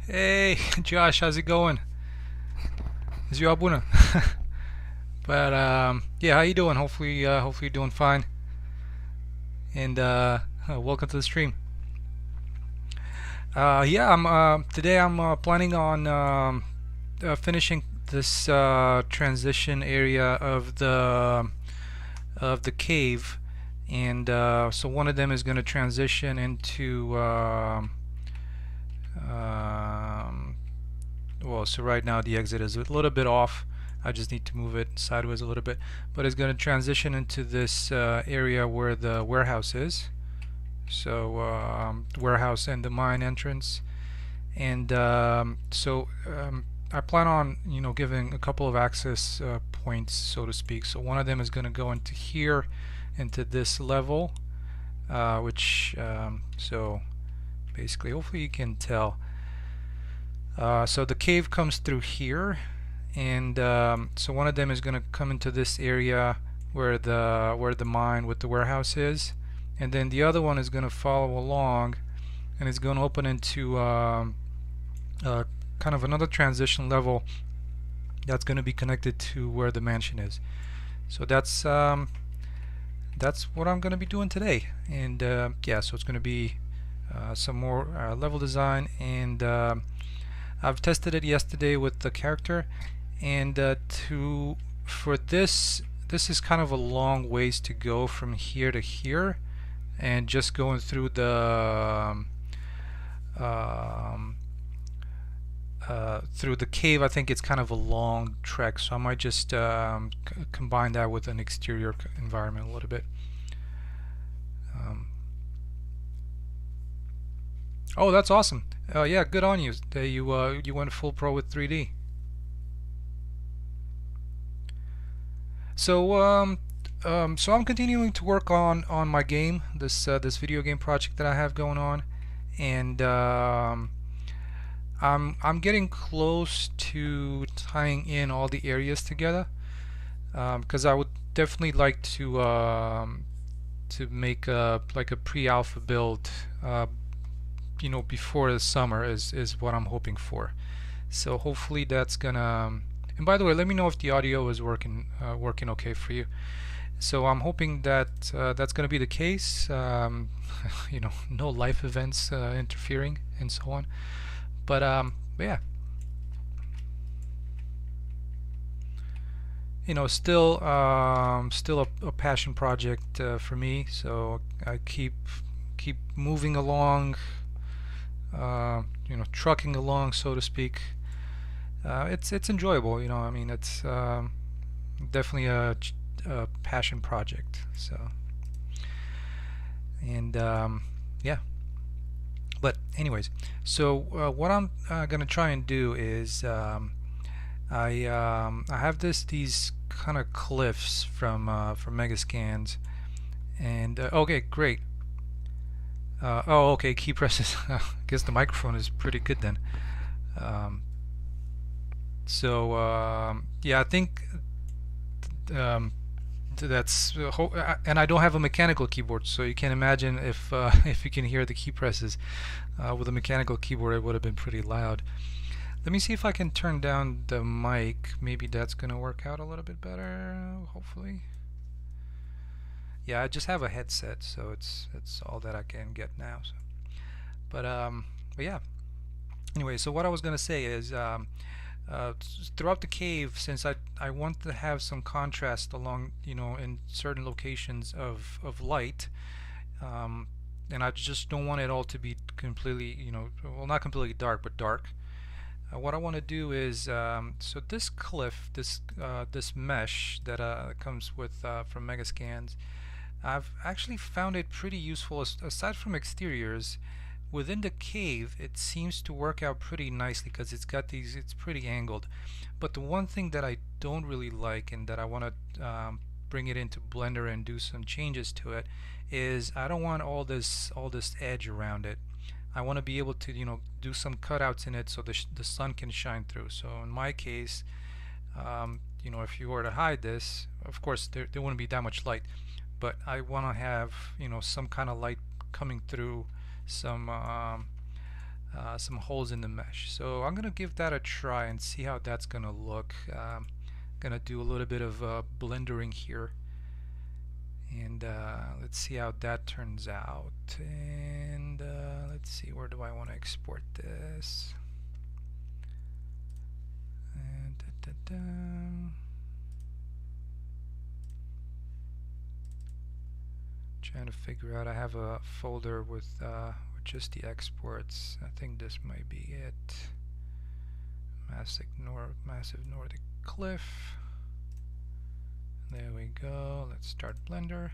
Hey, Josh, how's it going? Is you abuna? But yeah, how you doing? Hopefully you're doing fine. And welcome to the stream. Yeah, I'm today I'm planning on finishing this transition area of the cave, and so one of them is going to transition into um, well, so right now the exit is a little bit off. I just need to move it sideways a little bit, but it's going to transition into this area where the warehouse is. So warehouse and the mine entrance, and I plan on giving a couple of access points, so to speak. So one of them is going to go into here, into this level, which so basically, hopefully you can tell. So the cave comes through here, and so one of them is going to come into this area where the mine with the warehouse is, and then the other one is going to follow along, and it's going to open into kind of another transition level that's going to be connected to where the mansion is. So that's what I'm going to be doing today, and yeah, so it's going to be some more level design, and I've tested it yesterday with the character, and to for this is kind of a long ways to go from here to here, and just going through um, through the cave. I think it's kind of a long trek, so I might just combine that with an exterior environment a little bit. Um, oh, that's awesome! Yeah, good on you. You went full pro with 3D. So so I'm continuing to work on my game, this video game project that I have going on, and I'm getting close to tying in all the areas together, because I would definitely like to make like a pre-alpha build, before the summer is what I'm hoping for. So hopefully that's gonna. And by the way, let me know if the audio is working okay for you. So I'm hoping that that's going to be the case. No life events interfering and so on. But yeah, still a passion project for me. So I keep moving along, trucking along, so to speak. It's enjoyable. I mean, it's definitely a passion project. So, and yeah. But anyways, so what I'm gonna try and do is I have these kind of cliffs from Megascans, and okay, great. Oh, okay, key presses. I guess the microphone is pretty good then. Um, so yeah, I think um, that's and I don't have a mechanical keyboard, so you can imagine if if you can hear the key presses with a mechanical keyboard, it would have been pretty loud. Let me see if I can turn down the mic. Maybe that's gonna work out a little bit better. Hopefully. Yeah, I just have a headset, so it's all that I can get now. So. But yeah. Anyway, so what I was gonna say is throughout the cave, since I want to have some contrast along, in certain locations of light, um, and I just don't want it all to be completely, well, not completely dark, but dark. What I want to do is, so this cliff, this mesh that comes with from Megascans, I've actually found it pretty useful. Aside from exteriors, within the cave, it seems to work out pretty nicely because it's pretty angled. But the one thing that I don't really like, and that I want to bring it into Blender and do some changes to it, is I don't want all this edge around it. I want to be able to do some cutouts in it so the sun can shine through. So in my case, if you were to hide this, of course there wouldn't be that much light, but I want to have some kind of light coming through, some some holes in the mesh. So I'm gonna give that a try and see how that's gonna look. Gonna do a little bit of blendering here, and let's see how that turns out. And let's see, where do I want to export this? And trying to figure out. I have a folder with just the exports. I think this might be it. Massive Nordic cliff. There we go. Let's start Blender.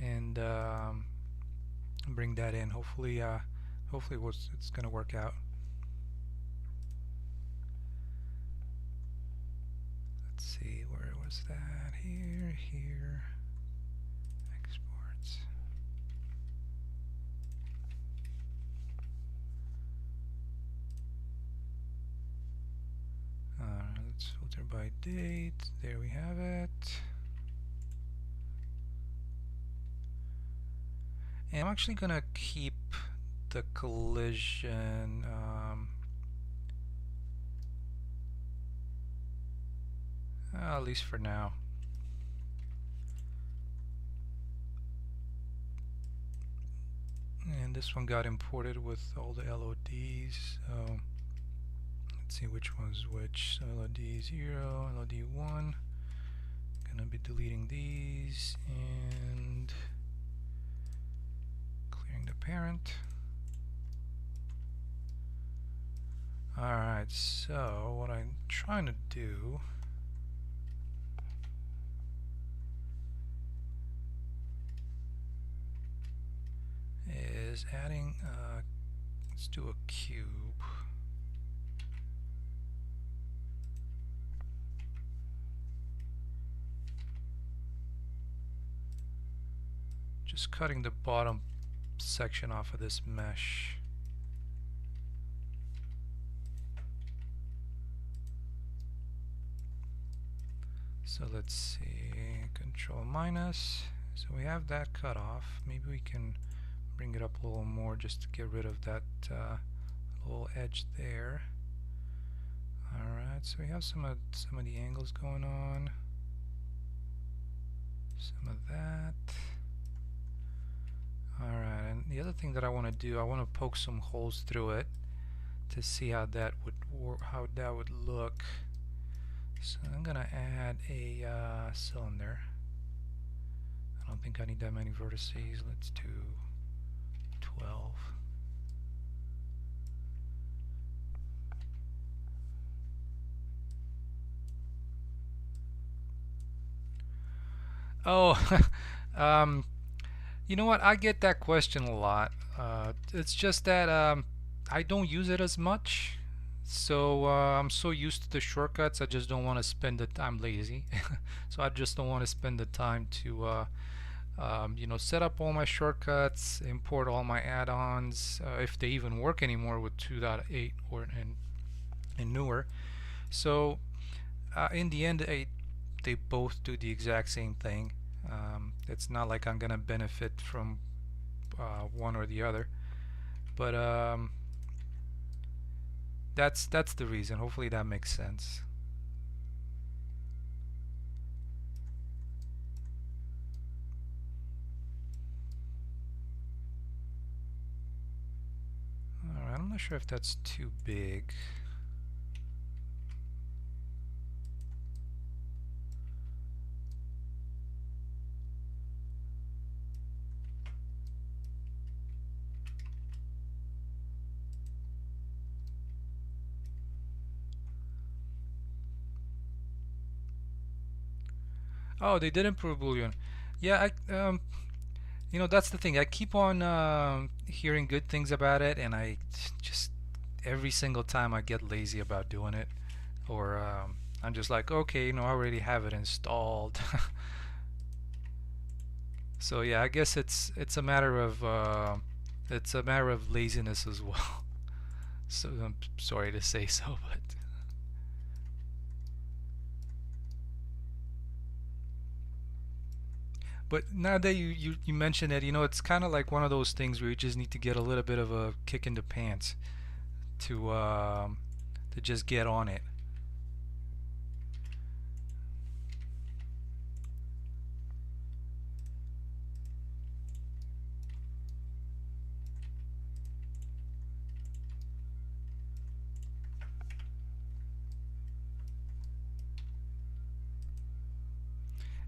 And bring that in. Hopefully it's gonna work out. Let's see, where was that? Here. Exports. Let's filter by date. There we have it. And I'm actually gonna keep the collision at least for now. And this one got imported with all the LODs, so let's see which one's which. So LOD 0, LOD 1. Gonna be deleting these and clearing the parent. Alright, so what I'm trying to do is adding, let's do a cube. Just cutting the bottom section off of this mesh. So let's see, Control minus. So we have that cut off. Maybe we can bring it up a little more just to get rid of that little edge there. Alright, so we have some of the angles going on. Some of that. Alright, and the other thing that I want to do, I want to poke some holes through it to see how that would look. So I'm gonna add a cylinder. I don't think I need that many vertices. Let's do 12. Oh, you know what? I get that question a lot. It's just that I don't use it as much. So I'm so used to the shortcuts, I just don't want to spend the time. I'm lazy, so I just don't want to spend the time to you know, set up all my shortcuts, import all my add-ons, if they even work anymore with 2.8 or and newer. So in the end, they both do the exact same thing. It's not like I'm gonna benefit from one or the other, but that's the reason. Hopefully that makes sense. Alright, I'm not sure if that's too big. Oh, they did improve Boolean. Yeah, you know, that's the thing. I keep on hearing good things about it, and I just every single time I get lazy about doing it, or I'm just like, okay, you know, I already have it installed. So yeah, I guess it's a matter of laziness as well. So I'm sorry to say so, but. But now that you mentioned it, it's kind of like one of those things where you just need to get a little bit of a kick in the pants to just get on it.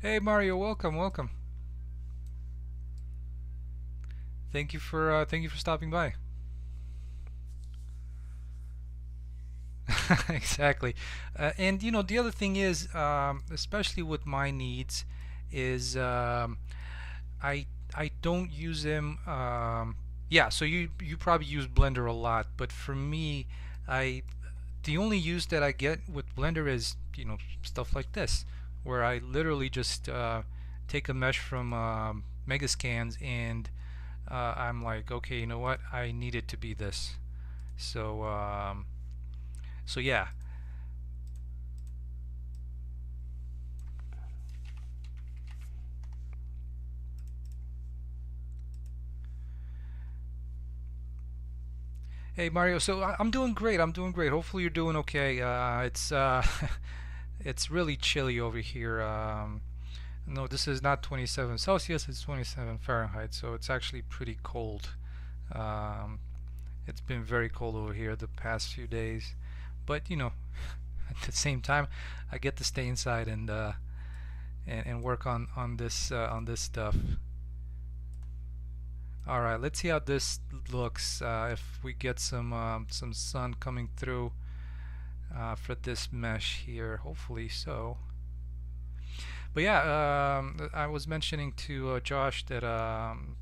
Hey Mario, welcome, welcome. Thank you for stopping by. Exactly. And the other thing is, especially with my needs, is I don't use them. Yeah, so you probably use Blender a lot, but for me, I the only use that I get with Blender is stuff like this, where I literally just take a mesh from Megascans and I'm like, okay, you know what? I need it to be this. So so yeah. Hey Mario, so I'm doing great. I'm doing great. Hopefully you're doing okay. It's it's really chilly over here. No, this is not 27 Celsius. It's 27 Fahrenheit. So it's actually pretty cold. Um, it's been very cold over here the past few days. But at the same time, I get to stay inside and work on this stuff. All right, let's see how this looks. If we get some sun coming through for this mesh here, hopefully so. But yeah, I was mentioning to Josh that I'm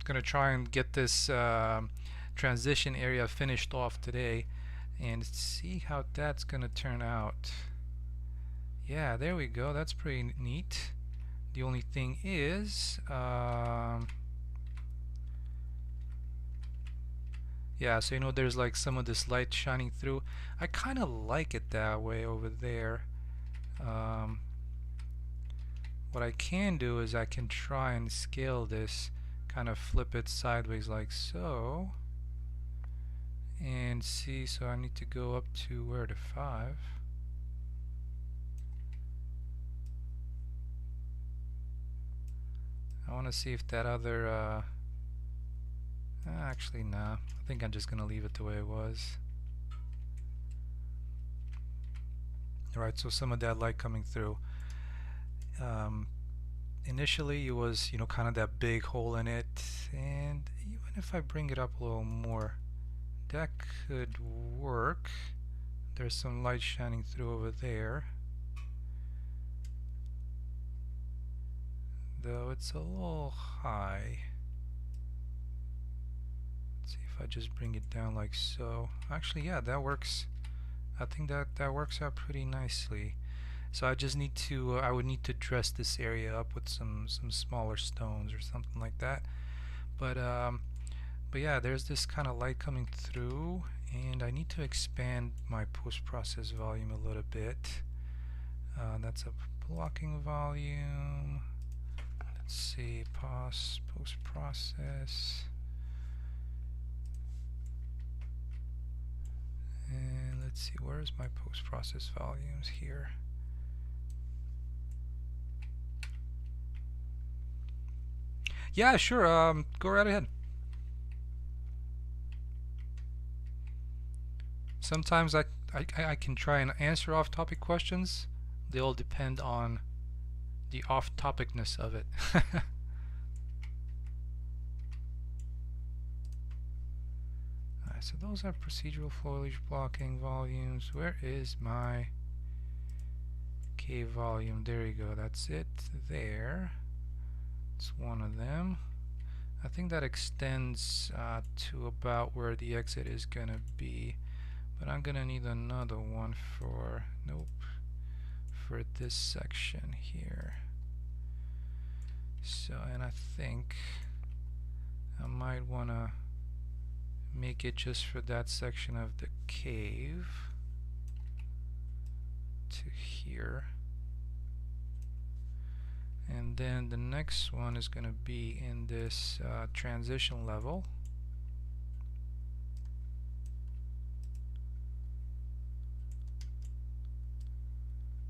gonna try and get this transition area finished off today, and see how that's gonna turn out. Yeah, there we go. That's pretty neat. The only thing is, yeah, so there's like some of this light shining through. I kind of like it that way over there. Um, what I can do is I can try and scale this, kind of flip it sideways like so, and see. So I need to go up to where, to 5. I want to see if that other actually nah, I think I'm just gonna leave it the way it was. Alright, so some of that light coming through. Initially it was kind of that big hole in it, and even if I bring it up a little more, that could work. There's some light shining through over there, though it's a little high. Let's see if I just bring it down like so. Actually, yeah, that works. I think that works out pretty nicely. So I just need to I would need to dress this area up with some smaller stones or something like that. But yeah, there's this kind of light coming through, and I need to expand my post-process volume a little bit. That's a blocking volume. Let's see, post-process. And let's see, where's my post-process volumes here? Yeah, sure. Go right ahead. Sometimes I can try and answer off-topic questions. They all depend on the off-topicness of it. Alright, so those are procedural foliage blocking volumes. Where is my K volume? There you go. That's it there. It's one of them. I think that extends to about where the exit is gonna be, but I'm gonna need another one for for this section here. So, and I think I might wanna make it just for that section of the cave to here. And then the next one is going to be in this transition level.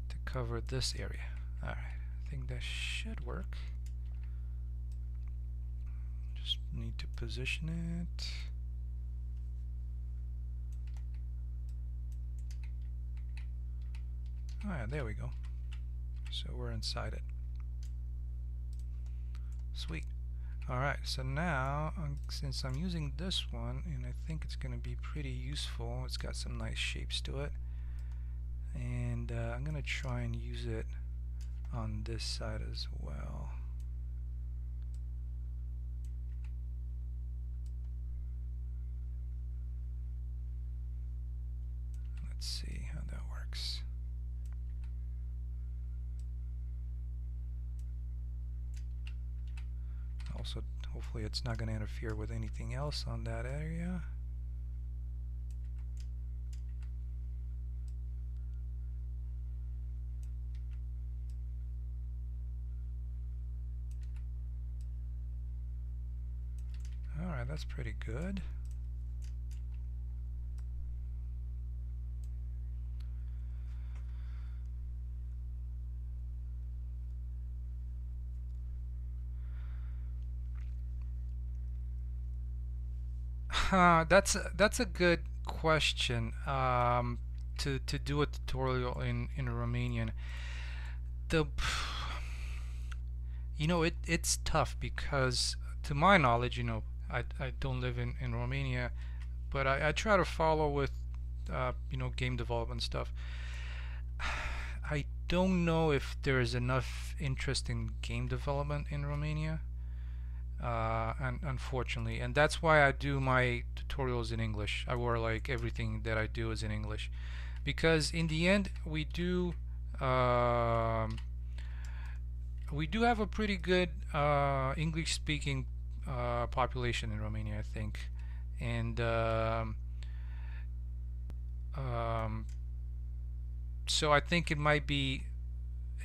To cover this area. Alright, I think that should work. Just need to position it. Alright, there we go. So we're inside it. Sweet. Alright, so now, since I'm using this one, and I think it's going to be pretty useful, it's got some nice shapes to it, and I'm going to try and use it on this side as well. Let's see how that works. Also, hopefully it's not going to interfere with anything else on that area. Alright, that's pretty good. That's a good question. To do a tutorial in Romanian, the it's tough because to my knowledge, I don't live in Romania, but I try to follow with game development stuff. I don't know if there is enough interest in game development in Romania. And unfortunately, and that's why I do my tutorials in English. Like everything that I do is in English, because in the end we do have a pretty good English-speaking population in Romania, I think, and so I think it might be,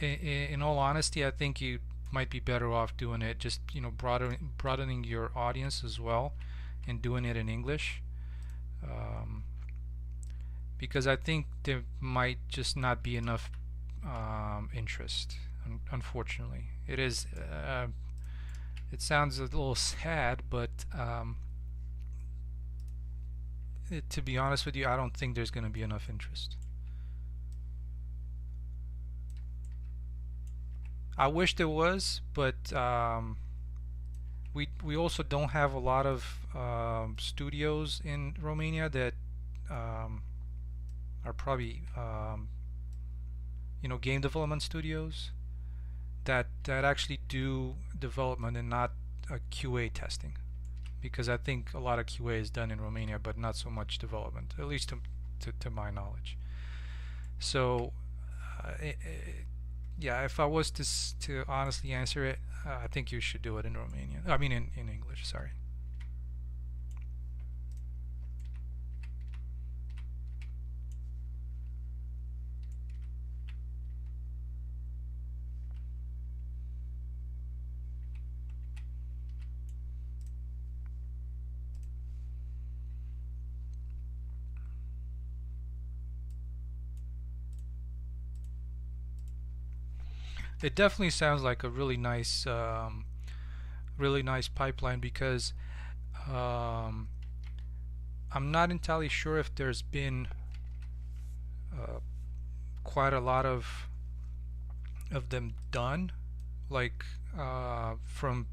in all honesty, I think you might be better off doing it just broadening your audience as well and doing it in English, because I think there might just not be enough interest. Unfortunately, it is. It sounds a little sad, but to be honest with you, I don't think there's going to be enough interest. I wish there was, but we also don't have a lot of studios in Romania that are probably game development studios that actually do development and not QA testing, because I think a lot of QA is done in Romania, but not so much development, at least to my knowledge. So yeah, if I was to honestly answer it, I think you should do it in Romanian. I mean, in English. Sorry. It definitely sounds like a really nice pipeline, because um, I'm not entirely sure if there's been uh, quite a lot of them done, like from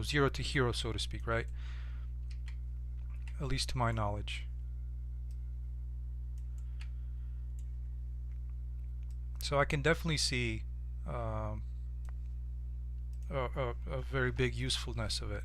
zero to hero, so to speak, right? At least to my knowledge. So I can definitely see um, a very big usefulness of it.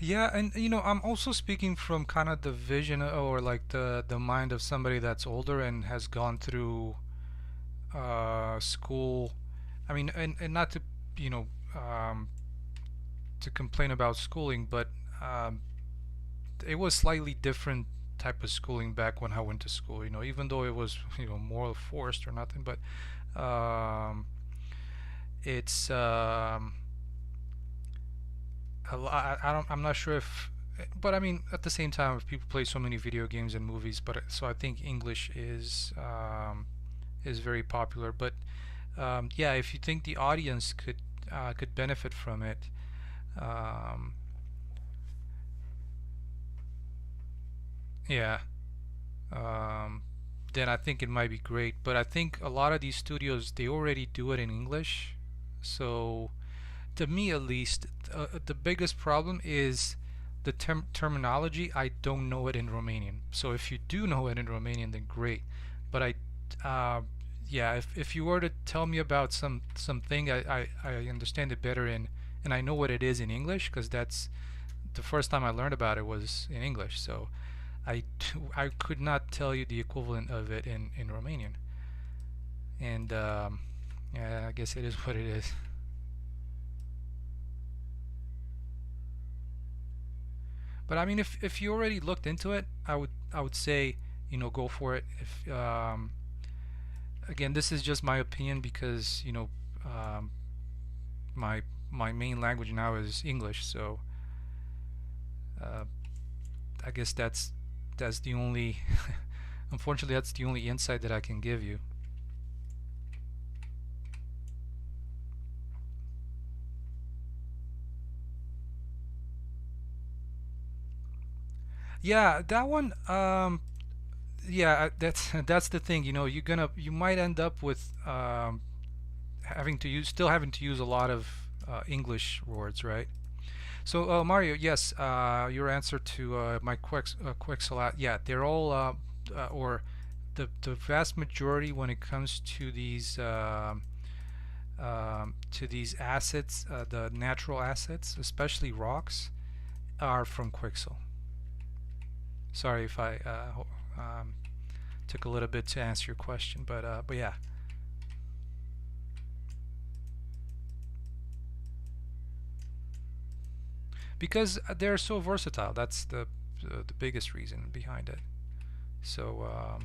Yeah, and I'm also speaking from kind of the vision or like the mind of somebody that's older and has gone through school. I mean, and not to you know um, to complain about schooling, but um, it was slightly different type of schooling back when I went to school. Even though it was more forced or nothing, but um, it's I'm not sure if, but I mean, at the same time, if people play so many video games and movies, but so I think English is very popular. But yeah, if you think the audience could benefit from it, um, yeah, um, then I think it might be great. But I think a lot of these studios they already do it in English, so to me at least, the biggest problem is the terminology. I don't know it in Romanian. So if you do know it in Romanian, then great. But uh, yeah, if you were to tell me about something, I understand it better and I know what it is in English because that's the first time I learned about it was in English. So I could not tell you the equivalent of it in Romanian. And yeah, I guess it is what it is. But I mean, if you already looked into it, I would say go for it. If again, this is just my opinion because um, my main language now is English, so uh, I guess that's the only unfortunately that's the only insight that I can give you. Yeah, that one. Yeah, that's the thing. You might end up with having to use a lot of English words, right? So Mario, yes, your answer to my quick salad, yeah, they're all or the vast majority when it comes to these assets, the natural assets, especially rocks, are from Quixel. Sorry if I took a little bit to answer your question, but yeah. Because they're so versatile. That's the biggest reason behind it. So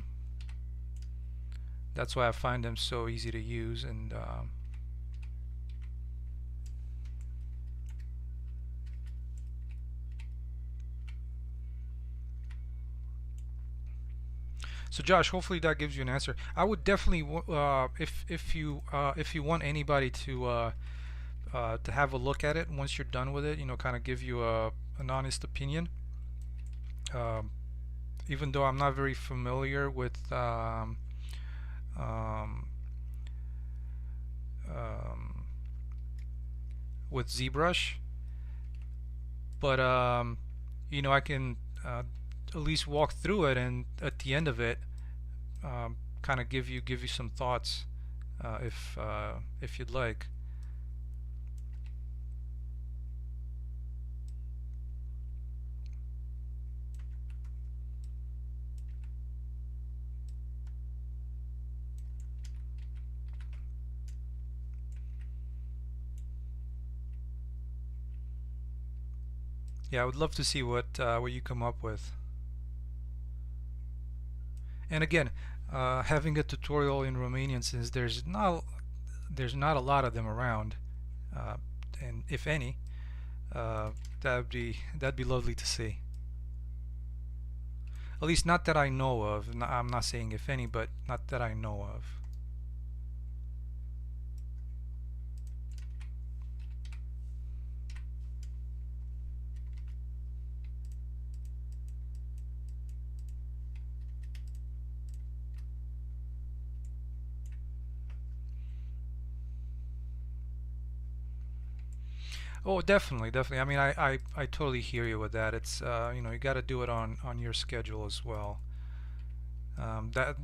that's why I find them so easy to use. And so Josh, hopefully that gives you an answer. I would definitely, if you want anybody to have a look at it once you're done with it, kind of give you an honest opinion. Um, Even though I'm not very familiar um, um, with ZBrush, but I can at least walk through it, and at the end of it, kind of give you some thoughts, if you'd like. Yeah, I would love to see what you come up with. And again, having a tutorial in Romanian, since there's not a lot of them around, uh, and if any, that'd be lovely to see. At least not that I know of. I'm not saying if any, but not that I know of. Oh, definitely, definitely. I mean, I totally hear you with that. It's you got to do it on your schedule as well. That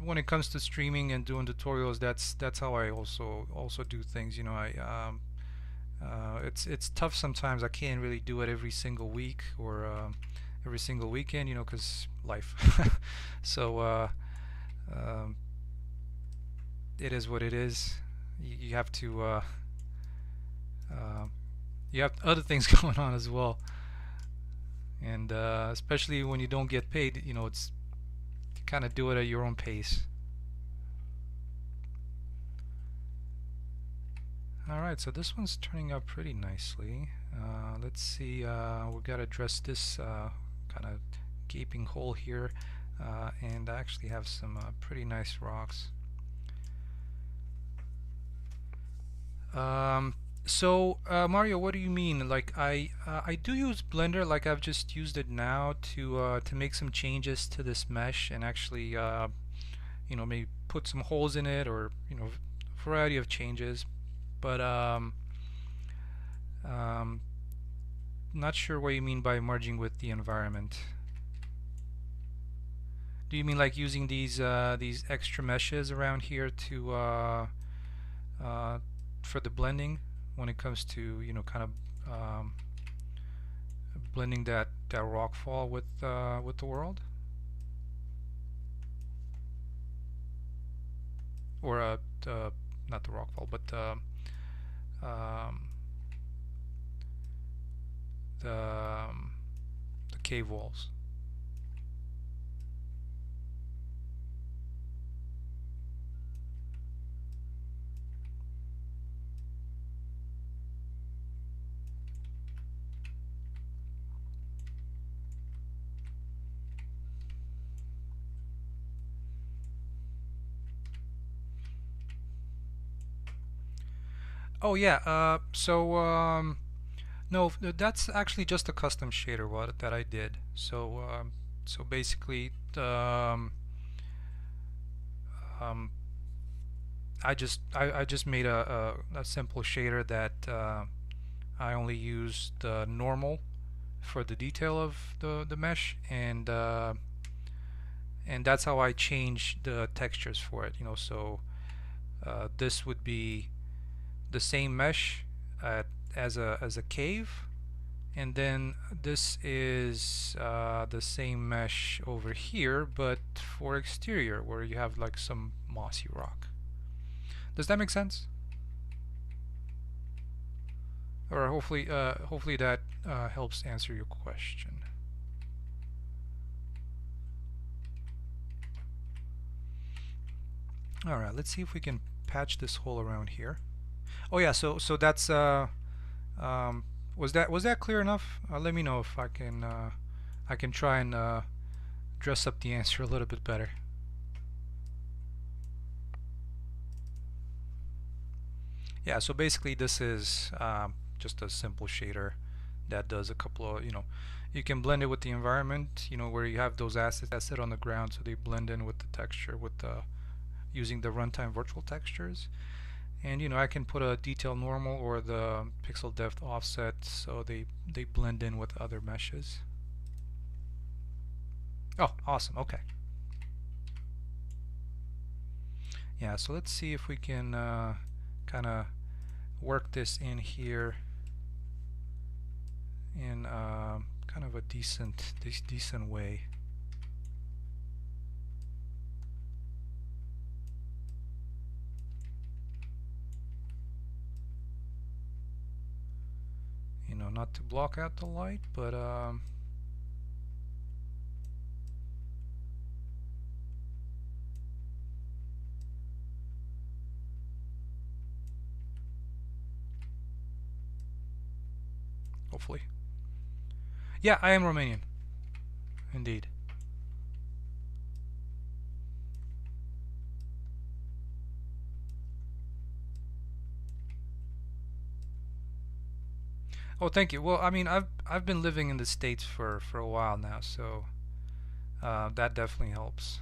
when it comes to streaming and doing tutorials, that's how I also do things. It's tough sometimes. I can't really do it every single week or every single weekend, you know, 'cause life. So um, it is what it is. You have to uh, you have other things going on as well, and especially when you don't get paid, you know, it's you kind of do it at your own pace. Alright, so this one's turning out pretty nicely. Let's see, we've got to address this kind of gaping hole here, and I actually have some pretty nice rocks. Um, Mario, what do you mean? Like I do use Blender, like I've just used it now to make some changes to this mesh and actually you know, maybe put some holes in it, or you know, variety of changes. But um, not sure what you mean by merging with the environment. Do you mean like using these extra meshes around here to uh, for the blending when it comes to, you know, kind of blending that rock fall with the world, or not the rock fall, but um, the the cave walls. Oh yeah, no, that's actually just a custom shader what that I did. So basically, um, I just made a simple shader that I only used normal for the detail of the mesh, and that's how I change the textures for it. You know, so this would be the same mesh as a cave, and then this is the same mesh over here, but for exterior, where you have like some mossy rock. Does that make sense? Or hopefully that helps answer your question. All right, let's see if we can patch this hole around here. Oh yeah, so that's um, was that clear enough? Let me know if I can try and dress up the answer a little bit better. Yeah, so basically this is just a simple shader that does a couple of, you know, you can blend it with the environment, you know, where you have those assets that sit on the ground, so they blend in with the texture with the using the runtime virtual textures. And you know, I can put a detail normal or the pixel depth offset, so they blend in with other meshes. Oh, awesome. Okay. Yeah, so let's see if we can kind of work this in here in kind of a decent way. You know, not to block out the light, but hopefully. Yeah, I am Romanian, indeed. Oh, thank you. Well, I mean, I've been living in the States for a while now, so that definitely helps.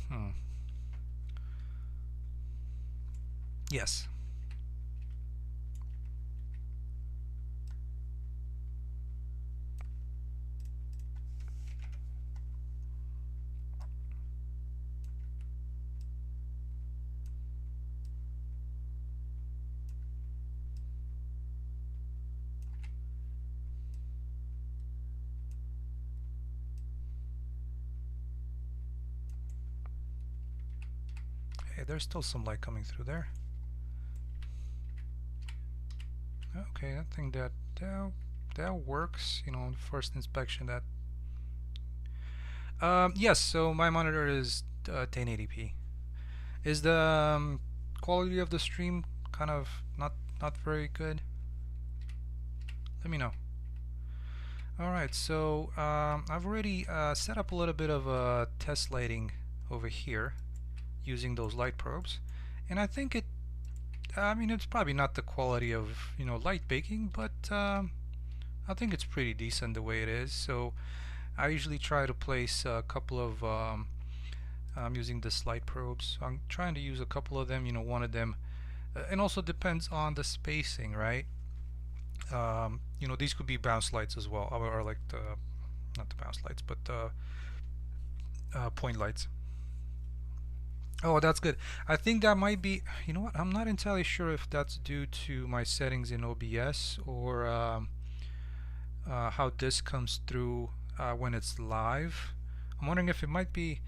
Hmm. Yes. Hey, there's still some light coming through there. Okay, I think that works. You know, on the first inspection, that. Yes. So my monitor is 1080p. Is the quality of the stream kind of not very good? Let me know. All right. So I've already set up a little bit of test lighting over here using those light probes, and I think it. I mean, it's probably not the quality of light baking, but I think it's pretty decent the way it is. So I usually try to place a couple of I'm using this light probes. So I'm trying to use a couple of them. One of them, and also depends on the spacing, right? These could be bounce lights as well, or like the not the bounce lights, but point lights. Oh, that's good. I think that might be, you know what? I'm not entirely sure if that's due to my settings in OBS or how this comes through when it's live. I'm wondering if it might be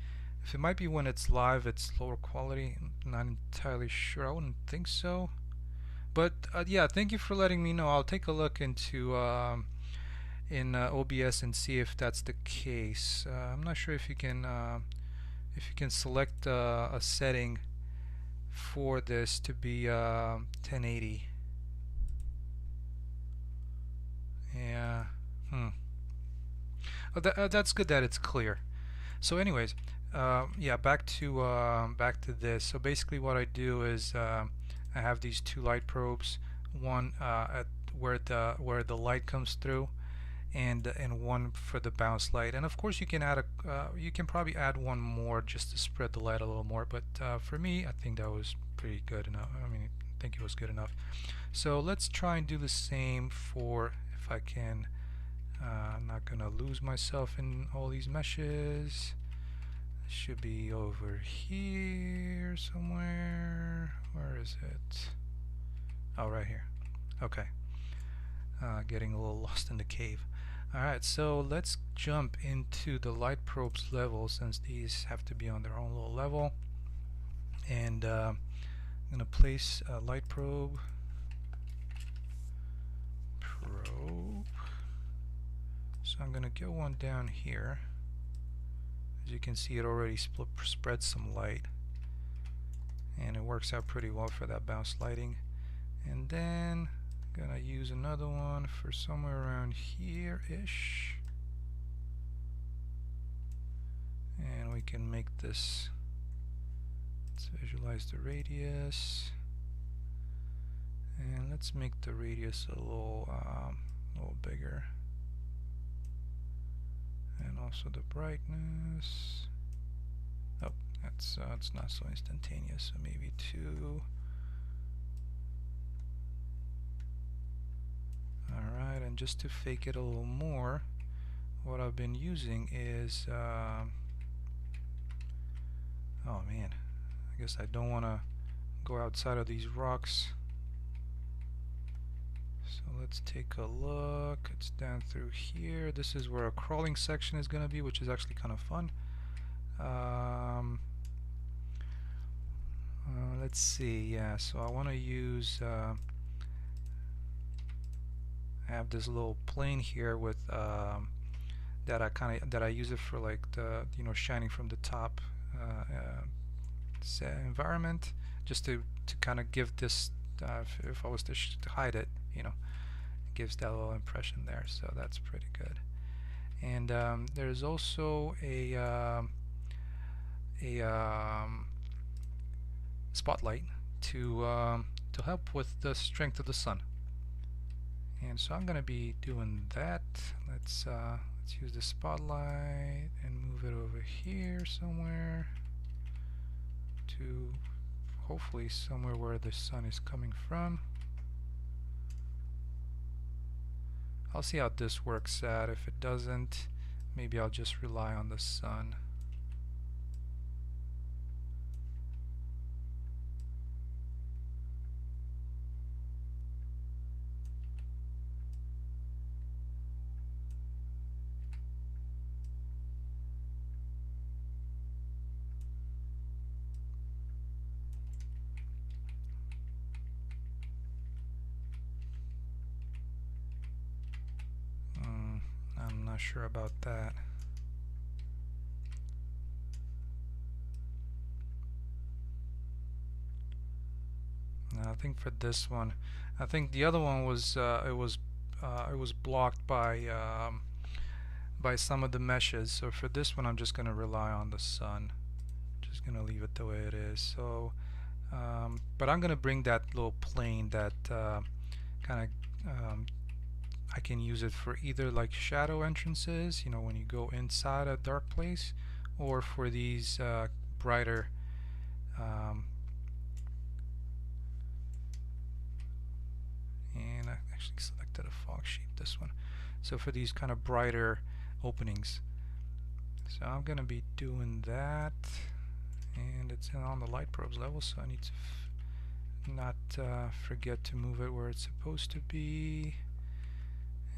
when it's live, it's lower quality. I'm not entirely sure. I wouldn't think so. But yeah, thank you for letting me know. I'll take a look into in OBS and see if that's the case. I'm not sure if you can select a setting for this to be 1080. Yeah. Oh, that's good that it's clear. So anyways, yeah, back to this. So basically what I do is I have these two light probes, one at where the light comes through, and one for the bounce light. And of course you can probably add one more just to spread the light a little more, but for me I think that was pretty good enough. I mean, I think it was good enough. So let's try and do the same for, if I can, I'm not gonna lose myself in all these meshes. It should be over here somewhere. Where is it? Oh, right here. Okay. Getting a little lost in the cave. Alright, so let's jump into the light probes level, since these have to be on their own little level. And I'm going to place a light probe. So I'm going to get one down here. As you can see, it already spreads some light. And it works out pretty well for that bounce lighting. And then gonna use another one for somewhere around here-ish, and we can make this, let's visualize the radius, and let's make the radius a little bigger, and also the brightness. Oh, it's not so instantaneous, so maybe 2. Alright, and just to fake it a little more, what I've been using is oh man, I guess I don't want to go outside of these rocks. So let's take a look. It's down through here. This is where a crawling section is going to be, which is actually kind of fun. Let's see. Yeah, so I want to use I have this little plane here with that I use it for, like, the shining from the top environment, just to kind of give this if I was to hide it, it gives that little impression there. So that's pretty good. And there's also a spotlight to help with the strength of the sun. And so I'm going to be doing that. Let's use the spotlight and move it over here somewhere to hopefully somewhere where the sun is coming from. I'll see how this works out. If it doesn't, maybe I'll just rely on the sun. I'm not sure about that. I think for this one, I think the other one was it was blocked by some of the meshes. So for this one, I'm just going to rely on the sun. Just going to leave it the way it is. So, but I'm going to bring that little plane that kind of I can use it for either like shadow entrances, you know, when you go inside a dark place, or for these brighter and I actually selected a fog shape, this one. So for these kind of brighter openings. So I'm going to be doing that, and it's on the light probes level, so I need to not forget to move it where it's supposed to be.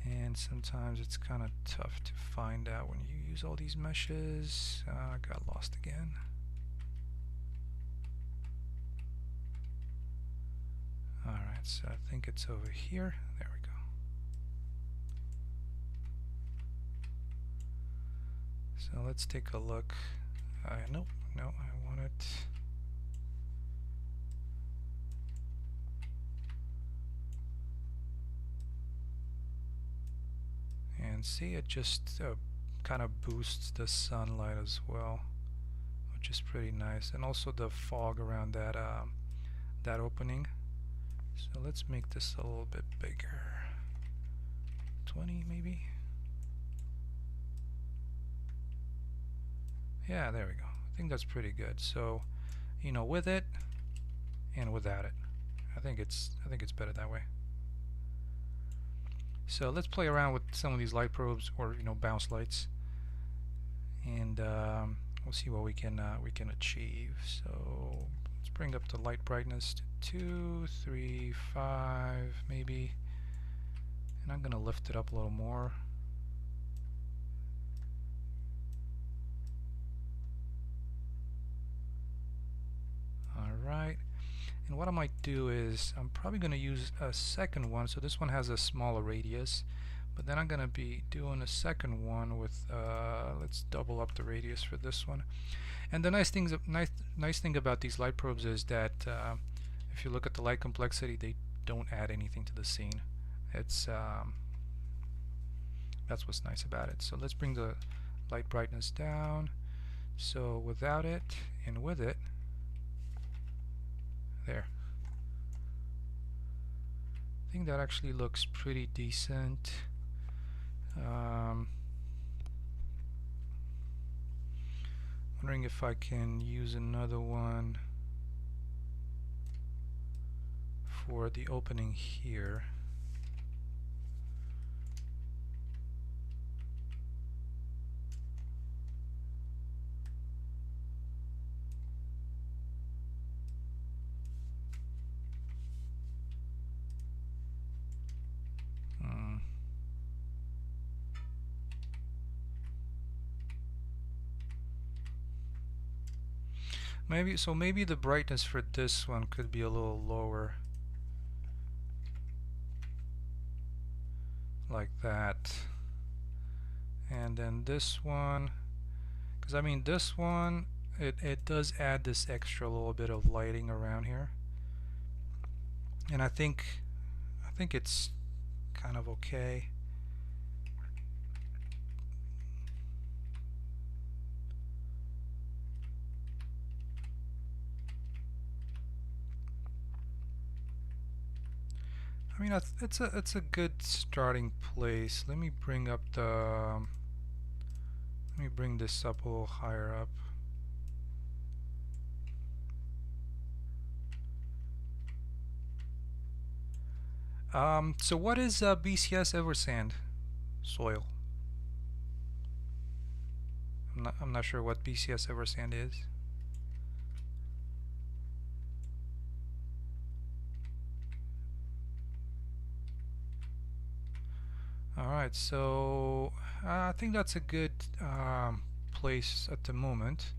And sometimes it's kind of tough to find out when you use all these meshes. I got lost again. Alright, so I think it's over here. There we go. So let's take a look. Nope, no, I want it. And see, it just kind of boosts the sunlight as well, which is pretty nice, and also the fog around that that opening. So let's make this a little bit bigger. 20 maybe. Yeah, there we go. I think that's pretty good. So, you know, with it and without it, I think it's better that way. So let's play around with some of these light probes, or you know, bounce lights, and we'll see what we can achieve. So let's bring up the light brightness to 2, 3, 5 maybe, and I'm gonna lift it up a little more. Alright, and what I might do is I'm probably going to use a second one. So this one has a smaller radius, but then I'm going to be doing a second one with let's double up the radius for this one. And the nice thing about these light probes is that if you look at the light complexity, they don't add anything to the scene. It's that's what's nice about it. So let's bring the light brightness down. So without it and with it, there. I think that actually looks pretty decent. Wondering if I can use another one for the opening here. Maybe the brightness for this one could be a little lower, like that. And then this one, because I mean this one, it does add this extra little bit of lighting around here, and I think it's kind of okay. I mean, it's a good starting place. Let me bring this up a little higher up. So what is BCS Eversand soil? I'm not sure what BCS Eversand is. Alright, so I think that's a good place at the moment.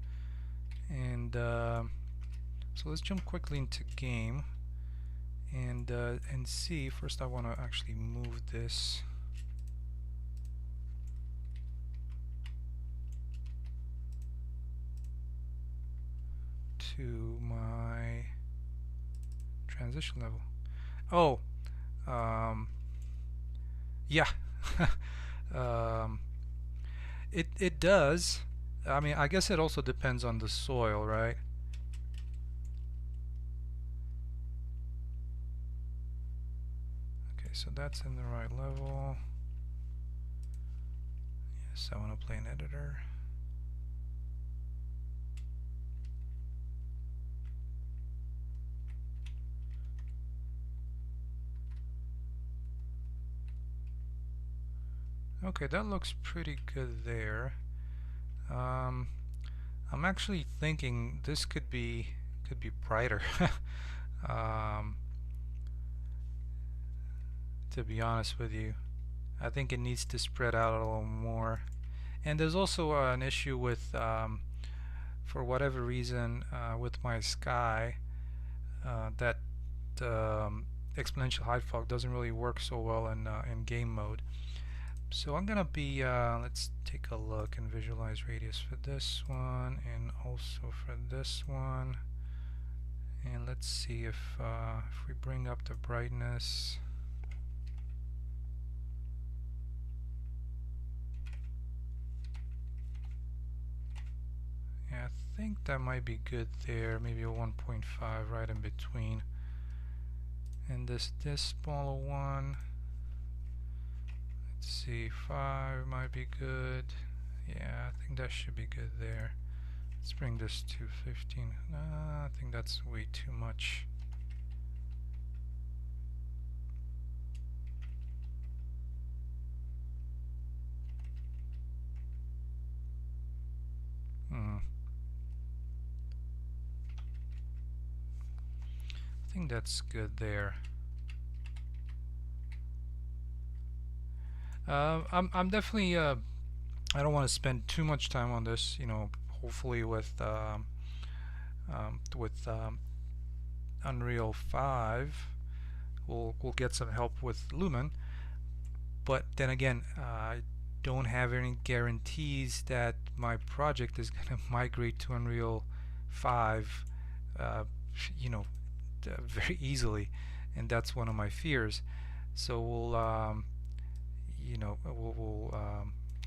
And so let's jump quickly into game and see. First I want to actually move this to my transition level. Oh, yeah. um, it does. I mean, I guess it also depends on the soil, right? Okay, so that's in the right level. Yes, I want to play an editor. Okay, that looks pretty good there. I'm actually thinking this could be brighter. um, to be honest with you, I think it needs to spread out a little more. And there's also an issue with, for whatever reason, with my sky, that exponential height fog doesn't really work so well in game mode. So I'm gonna be, let's take a look and visualize radius for this one and also for this one. And let's see if we bring up the brightness. Yeah, I think that might be good there. Maybe a 1.5 right in between. And this smaller one, let's see, 5 might be good. Yeah, I think that should be good there. Let's bring this to 15. I think that's way too much. I think that's good there. I'm definitely I don't want to spend too much time on this. You know, hopefully with Unreal 5, we'll get some help with Lumen. But then again, I don't have any guarantees that my project is going to migrate to Unreal 5. You know, very easily, and that's one of my fears. So we'll you know,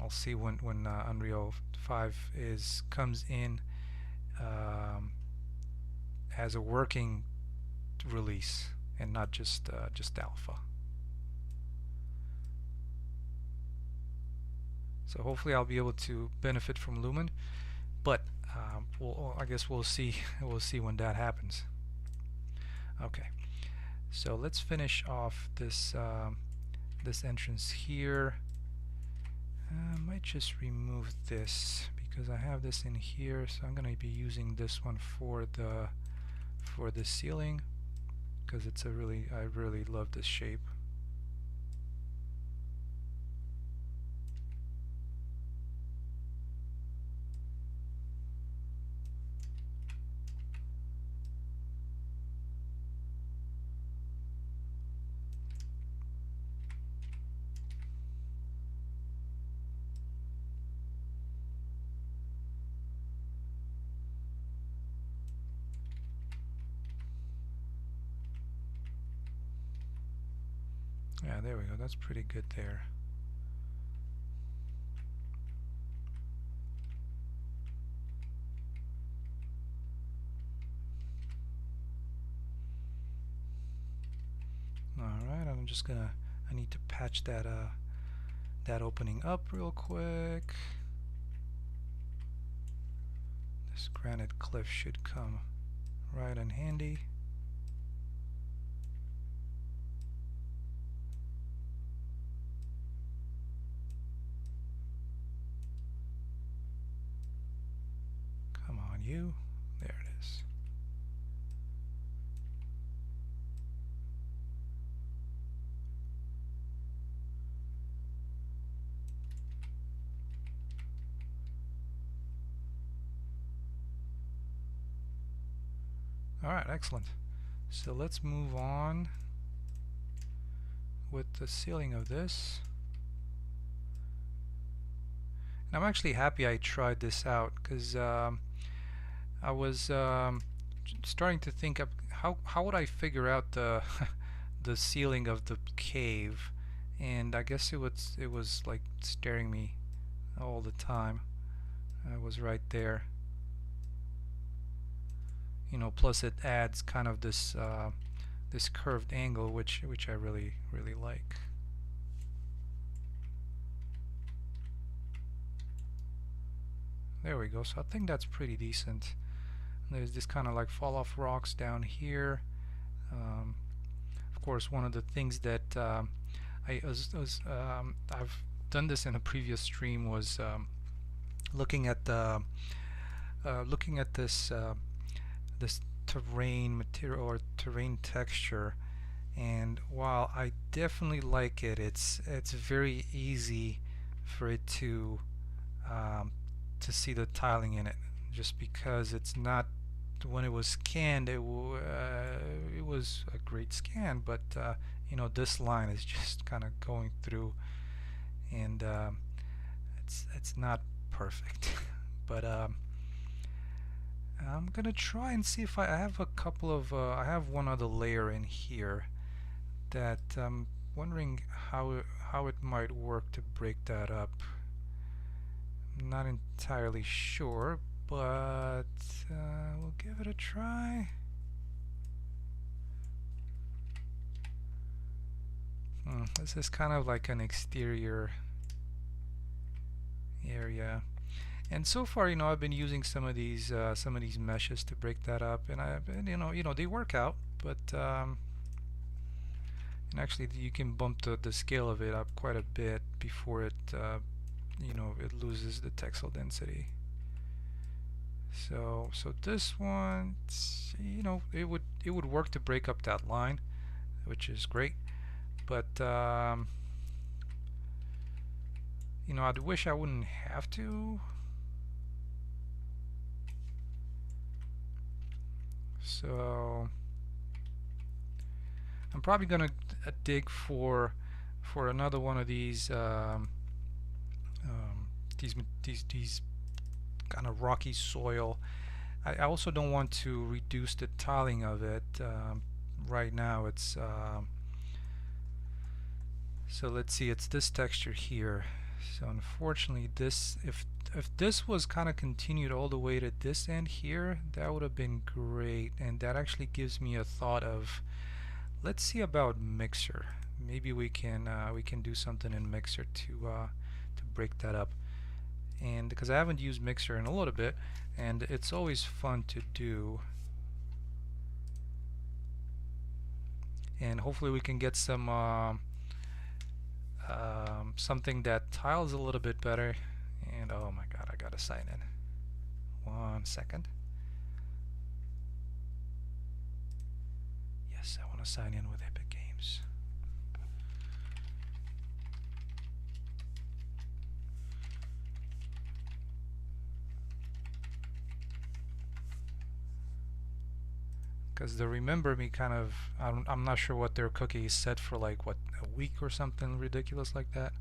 I'll see when Unreal 5 comes in as a working release and not just alpha. So hopefully I'll be able to benefit from Lumen, but I guess we'll see. We'll see when that happens. Okay, so let's finish off this this entrance here. I might just remove this because I have this in here, so I'm going to be using this one for the ceiling because it's a I really love this shape. Yeah, there we go. That's pretty good there. Alright, I'm just gonna, I need to patch that that opening up real quick. This granite cliff should come right in handy. new. There it is. Alright, excellent. So let's move on with the sealing of this. And I'm actually happy I tried this out, because I was starting to think of how would I figure out the the sealing of the cave, and I guess it was like staring me all the time. I was right there. You know, plus it adds kind of this this curved angle, which I really like. There we go. So I think that's pretty decent. There's this kind of like fall off rocks down here. Of course, one of the things that I've done this in a previous stream was looking at the this terrain material or terrain texture, and while I definitely like it, it's very easy for it to see the tiling in it, just because it's not, when it was scanned, it was a great scan, but you know, this line is just kind of going through, and it's not perfect. But I'm gonna try and see if I have a couple of I have one other layer in here that I'm wondering how it might work to break that up. I'm not entirely sure, but we'll give it a try. This is kind of like an exterior area, and so far, you know, I've been using some of these meshes to break that up, and you know they work out, but and actually you can bump the scale of it up quite a bit before it you know, it loses the textile density. So this one, you know, it would work to break up that line, which is great, but you know, I'd wish I wouldn't have to. So I'm probably gonna dig for another one of these these kind of rocky soil. I also don't want to reduce the tiling of it. Right now it's so let's see, it's this texture here. So unfortunately, this, if this was kind of continued all the way to this end here, that would have been great, and that actually gives me a thought of, let's see about Mixer. Maybe we can do something in Mixer to break that up. And because I haven't used Mixer in a little bit, and it's always fun to do, and hopefully we can get some something that tiles a little bit better. And oh my god, I gotta sign in. 1 second. Yes, I want to sign in with Epic Games. Because the Remember Me kind of, I'm not sure what their cookie is set for, like what, a week or something ridiculous like that.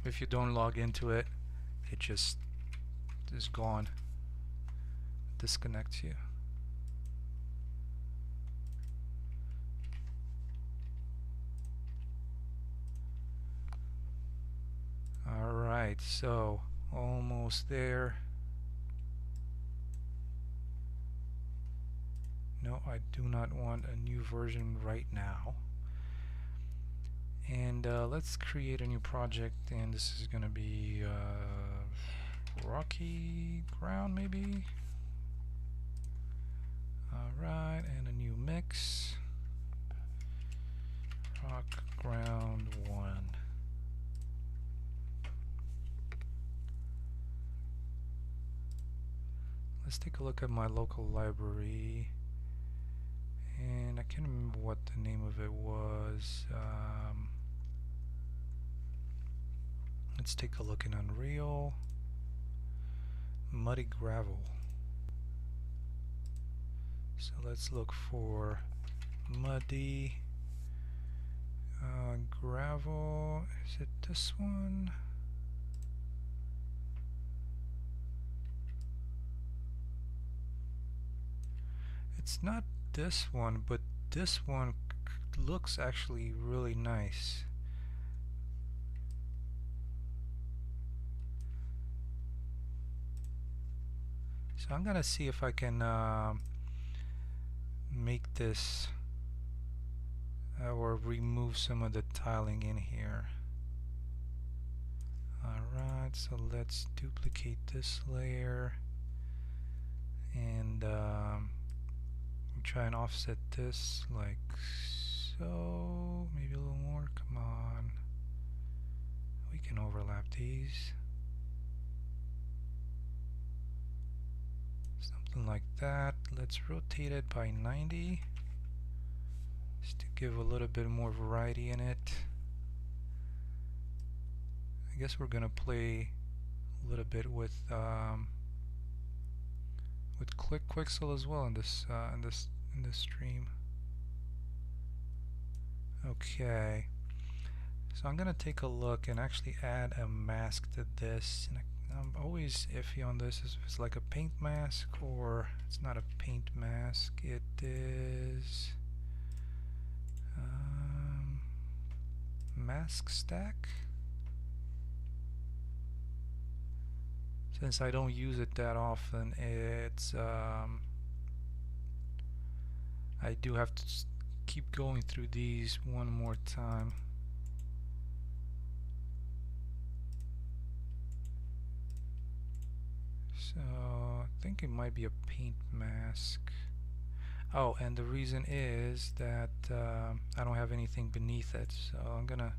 If you don't log into it, it just is gone, disconnects you. Alright, so almost there. No, I do not want a new version right now. And let's create a new project, and this is gonna be rocky ground maybe. Alright, and a new mix. Rock ground 1. let's take a look at my local library, and I can't remember what the name of it was. Let's take a look in Unreal. Muddy gravel. So let's look for muddy gravel. Is it this one? It's not this one, but this one looks actually really nice. So I'm gonna see if I can make this or remove some of the tiling in here. Alright, so let's duplicate this layer and try and offset this like so, maybe a little more. Come on, we can overlap these, something like that. Let's rotate it by 90 just to give a little bit more variety in it. I guess we're gonna play a little bit with click Quixel as well in this stream. Okay, so I'm gonna take a look and actually add a mask to this. And I'm always iffy on this, if it's like a paint mask or it's not a paint mask. It is mask stack. Since I don't use it that often, it's I do have to keep going through these one more time. So I think it might be a paint mask. Oh, and the reason is that I don't have anything beneath it, so I'm gonna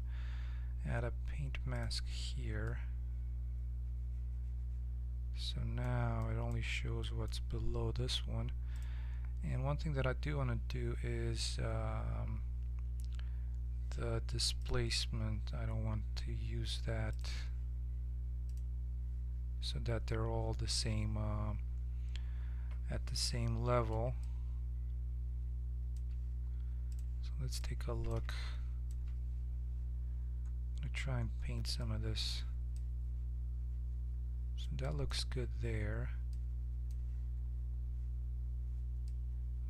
add a paint mask here. So now it only shows what's below this one. And one thing that I do want to do is the displacement. I don't want to use that, so that they're all the same at the same level. So let's take a look. I'm going to try and paint some of this. So that looks good there.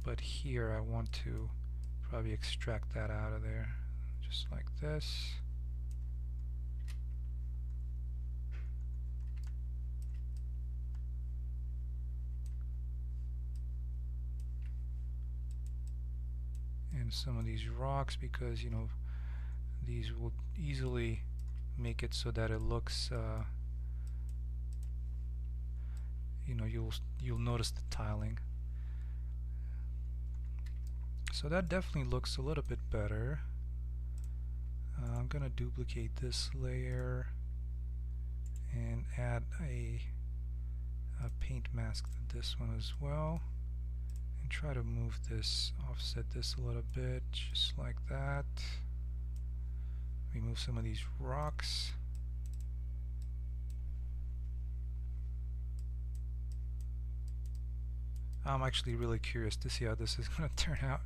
But here I want to probably extract that out of there, just like this. And some of these rocks, because you know these will easily make it so that it looks you know, you'll notice the tiling. So that definitely looks a little bit better. I'm gonna duplicate this layer and add a paint mask to this one as well, and try to move this, offset this a little bit, just like that. Remove some of these rocks. I'm actually really curious to see how this is going to turn out.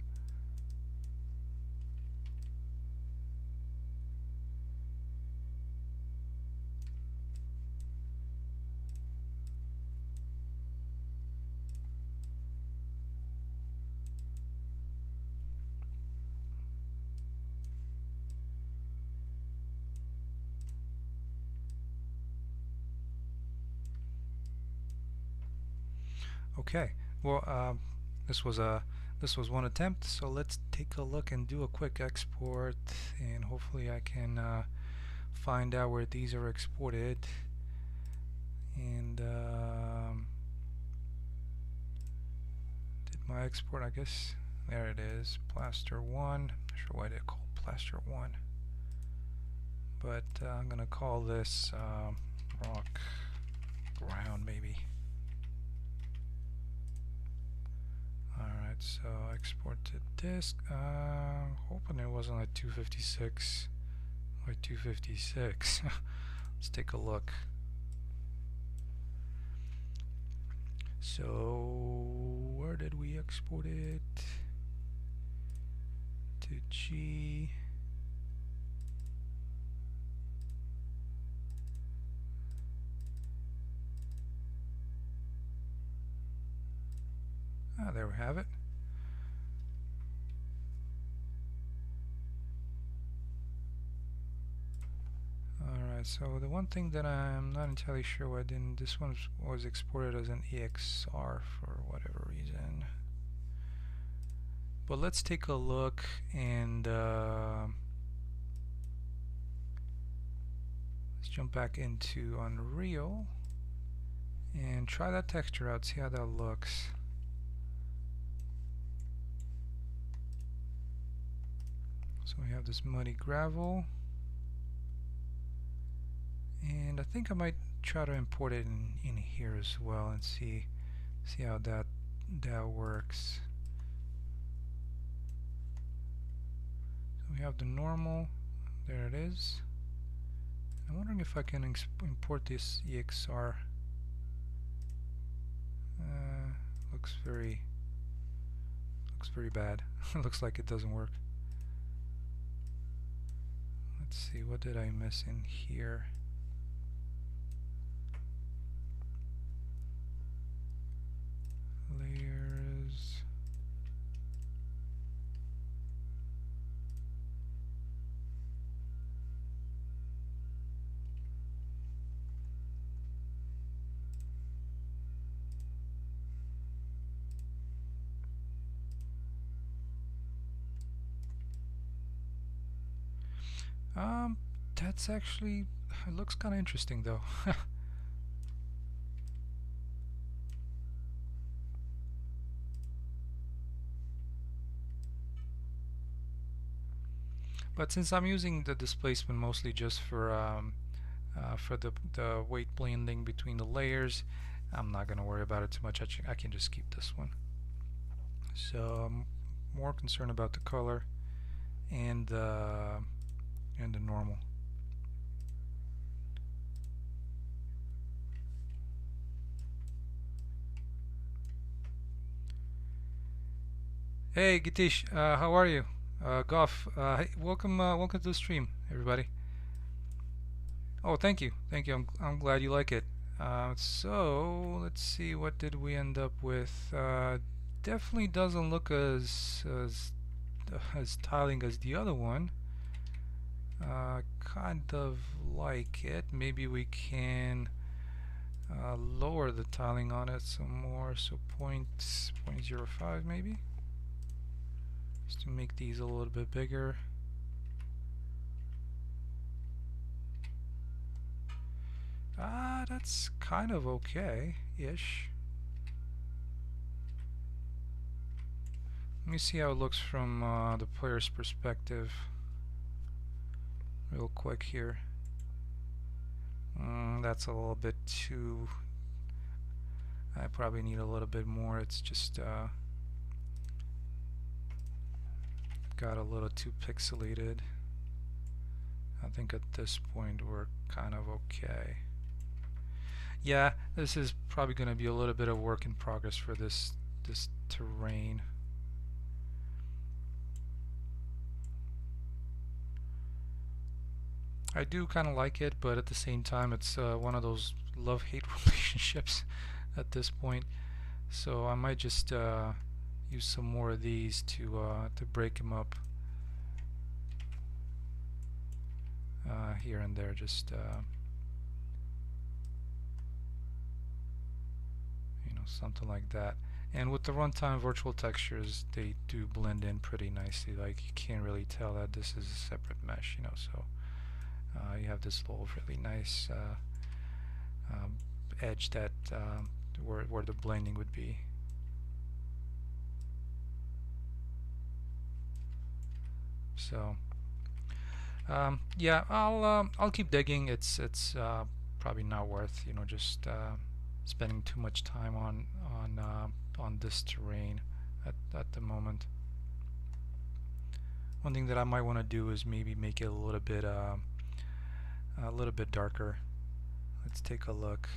Okay, well, this was one attempt, so let's take a look and do a quick export, and hopefully I can find out where these are exported. And did my export, I guess there it is, plaster 1. Not sure why they call plaster 1, but I'm gonna call this rock ground maybe. Alright, so export to disk. Hoping it wasn't at 256 or 256. Let's take a look. So where did we export it? To G. There we have it. Alright, so the one thing that I'm not entirely sure why this one was exported as an EXR for whatever reason. But let's take a look and let's jump back into Unreal and try that texture out, see how that looks. So we have this muddy gravel, and I think I might try to import it in here as well and see how that works. So we have the normal, there it is. I'm wondering if I can import this EXR. Looks very bad. Looks like it doesn't work. Let's see, what did I miss in here? Layers. That's actually, it looks kind of interesting though. But since I'm using the displacement mostly just for the weight blending between the layers, I'm not gonna worry about it too much. I can just keep this one. So I'm more concerned about the color and the normal. Hey Gitish, how are you? Goff, hey, welcome to the stream, everybody. Oh, thank you. I'm glad you like it. So let's see, what did we end up with? Definitely doesn't look as tiling as the other one. Kind of like it. Maybe we can lower the tiling on it some more, so 0.05 maybe, just to make these a little bit bigger. That's kind of okay-ish. Let me see how it looks from the player's perspective real quick here. That's a little bit too... I probably need a little bit more. It's just got a little too pixelated. I think at this point we're kind of okay. Yeah, this is probably going to be a little bit of work in progress for this terrain. I do kind of like it, but at the same time it's one of those love-hate relationships at this point. So I might just use some more of these to break them up here and there, just you know, something like that. And with the runtime virtual textures, they do blend in pretty nicely. Like, you can't really tell that this is a separate mesh, you know. So you have this little really nice edge that where the blending would be. So yeah, I'll keep digging. It's probably not worth, you know, just spending too much time on this terrain at the moment. One thing that I might want to do is maybe make it a little bit darker. Let's take a look.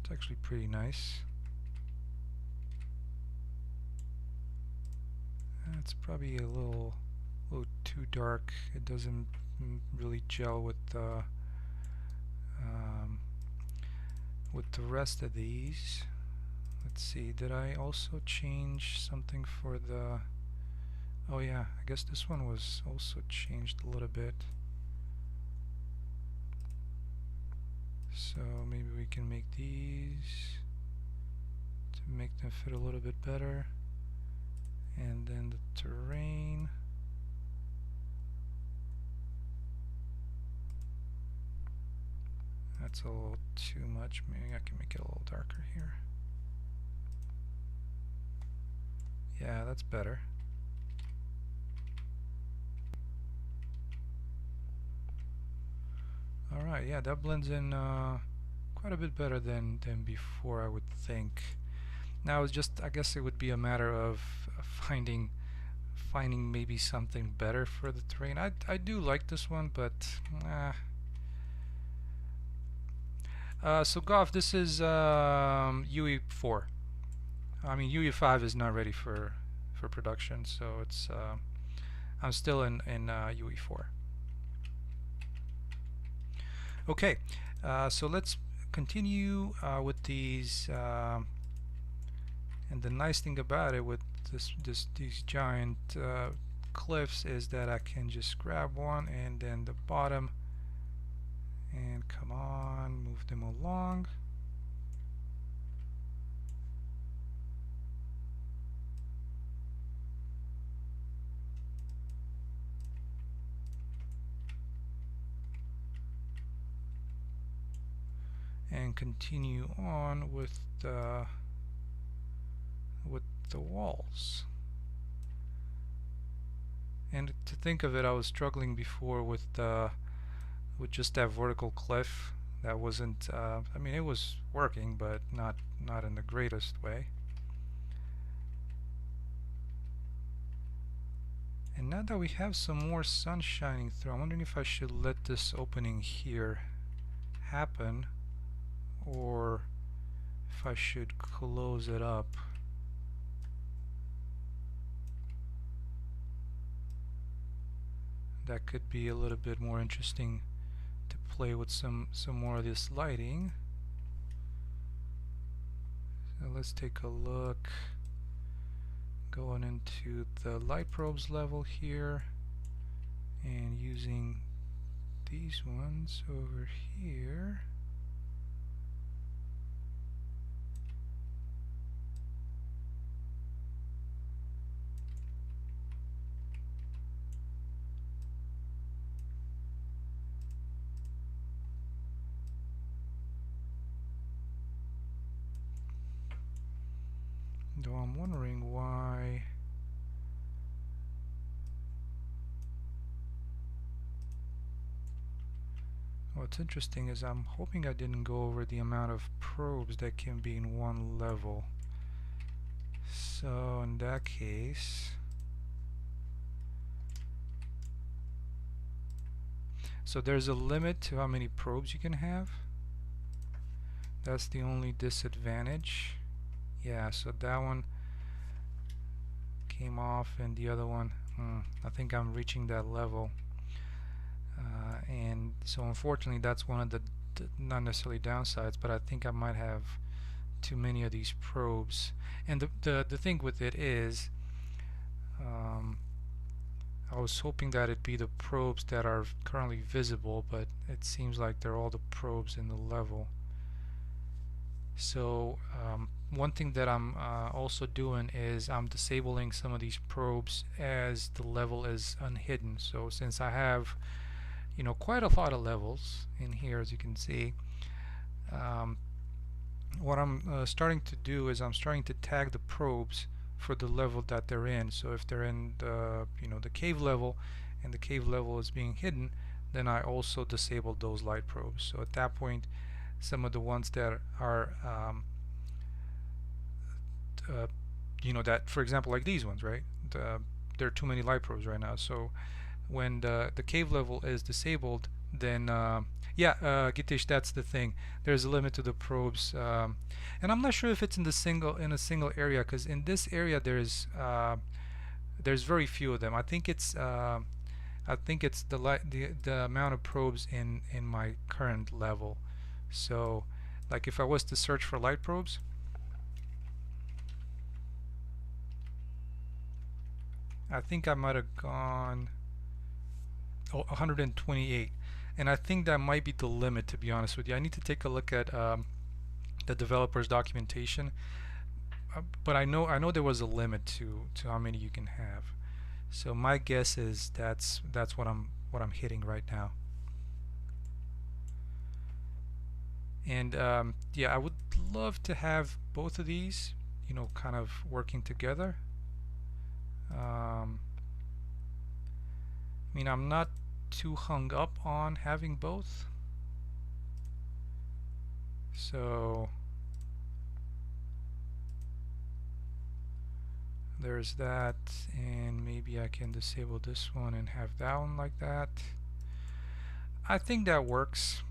It's actually pretty nice. It's probably a little too dark. It doesn't really gel with the rest of these. Let's see, did I also change something for the... Oh yeah, I guess this one was also changed a little bit. So maybe we can make these to make them fit a little bit better. And then the terrain. That's a little too much. Maybe I can make it a little darker here. Yeah, that's better. Alright, yeah, that blends in quite a bit better than before, I would think. Now it's just, I guess it would be a matter of finding maybe something better for the terrain. I do like this one, but so Goff, this is UE4. I mean, UE5 is not ready for production, so it's I'm still in UE4. Okay, so let's continue with these. And the nice thing about it with these giant cliffs is that I can just grab one and then the bottom, and come on, move them along. And continue on with the walls. And to think of it, I was struggling before with just that vertical cliff. That wasn't I mean, it was working, but not in the greatest way. And now that we have some more sun shining through, I'm wondering if I should let this opening here happen, or if I should close it up. That could be a little bit more interesting to play with some more of this lighting. So let's take a look. Going into the light probes level here and using these ones over here. Though I'm wondering why what's interesting is I'm hoping I didn't go over the amount of probes that can be in one level. So in that case, so there's a limit to how many probes you can have. That's the only disadvantage. Yeah, so that one came off, and the other one, I think I'm reaching that level. And so unfortunately that's one of the not necessarily downsides, but I think I might have too many of these probes. And the thing with it is, I was hoping that it'd be the probes that are currently visible, but it seems like they're all the probes in the level. So one thing that I'm also doing is I'm disabling some of these probes as the level is unhidden. So since I have, you know, quite a lot of levels in here, as you can see, what I'm starting to do is I'm starting to tag the probes for the level that they're in. So if they're in the, the cave level, and the cave level is being hidden, then I also disable those light probes. So at that point, some of the ones that are that, for example, like these ones, right? There are too many light probes right now. So when the cave level is disabled, then Gitish, that's the thing. There's a limit to the probes, and I'm not sure if it's in a single area, because in this area there's very few of them. I think it's the amount of probes in my current level. So, like if I was to search for light probes, I think I might have gone 128, and I think that might be the limit, to be honest with you. I need to take a look at the developer's documentation, but I know there was a limit to how many you can have. So my guess is that's what I'm hitting right now. And yeah, I would love to have both of these, kind of working together. I mean, I'm not too hung up on having both. So there's that, and maybe I can disable this one and have that one like that. I think that works.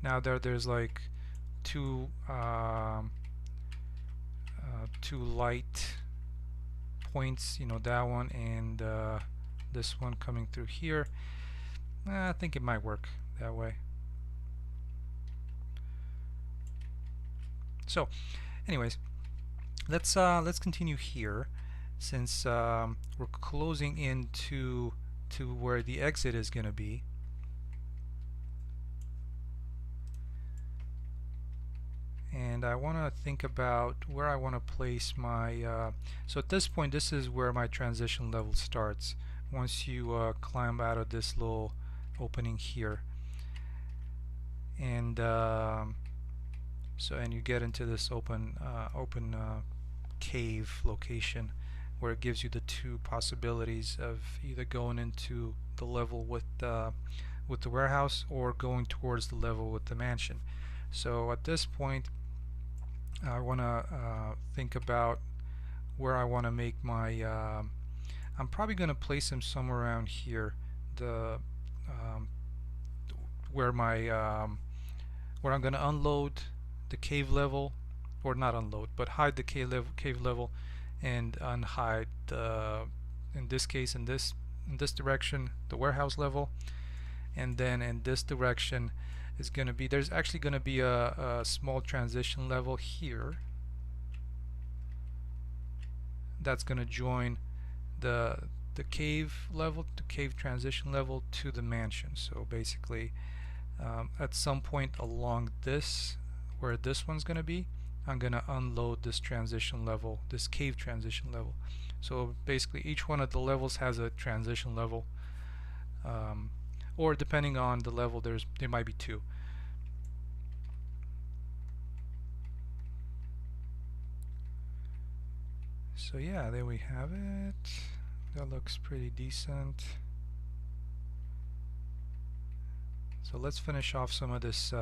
Now there's like two light points, that one and this one coming through here. I think it might work that way. So anyways, let's continue here, since we're closing into where the exit is going to be. And I want to think about where I want to place my so at this point, this is where my transition level starts once you climb out of this little opening here, and and you get into this open cave location, where it gives you the two possibilities of either going into the level with the warehouse or going towards the level with the mansion. So at this point, I want to think about where I want to make my I'm probably going to place him somewhere around here, the where I'm going to unload the cave level, or not unload, but hide the cave level, and unhide the, in this case, in this direction, the warehouse level. And then in this direction is going to be, there's actually going to be a small transition level here that's going to join the cave level, the cave transition level, to the mansion. So basically, at some point along this, where this one's going to be, I'm going to unload this transition level, this cave transition level. So basically each one of the levels has a transition level, or depending on the level, there might be two. So yeah, there we have it. That looks pretty decent. So let's finish off some of this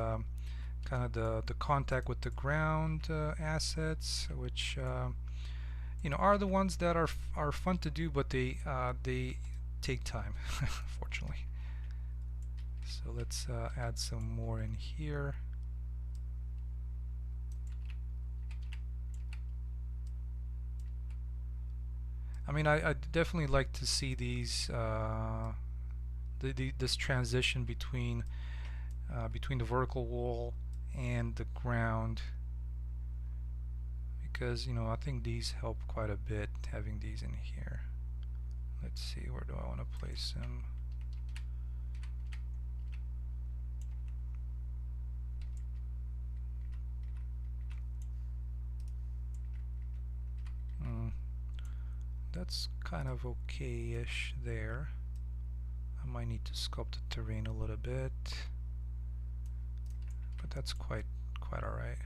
kind of the contact with the ground assets, which are the ones that are fun to do, but they take time, unfortunately. So let's add some more in here. I mean, I definitely like to see these this transition between the vertical wall and the ground, because I think these help quite a bit, having these in here. Let's see, where do I want to place them? That's kind of okay-ish there. I might need to sculpt the terrain a little bit. that's quite all right.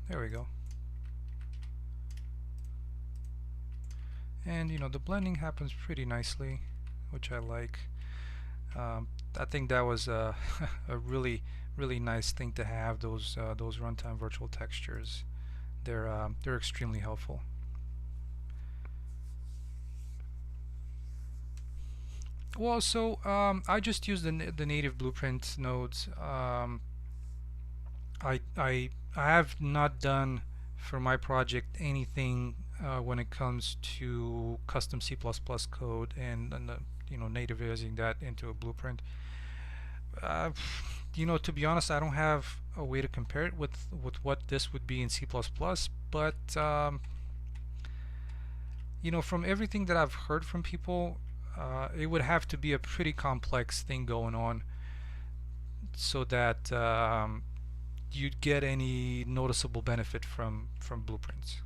There we go. And the blending happens pretty nicely, which I like. I think that was a really nice thing to have, those runtime virtual textures. They're extremely helpful. Well, so I just use the native blueprint nodes. I have not done for my project anything when it comes to custom C++ code and nativizing that into a blueprint. Uh, to be honest, I don't have a way to compare it with what this would be in C++. But from everything that I've heard from people, it would have to be a pretty complex thing going on so that you'd get any noticeable benefit from blueprints.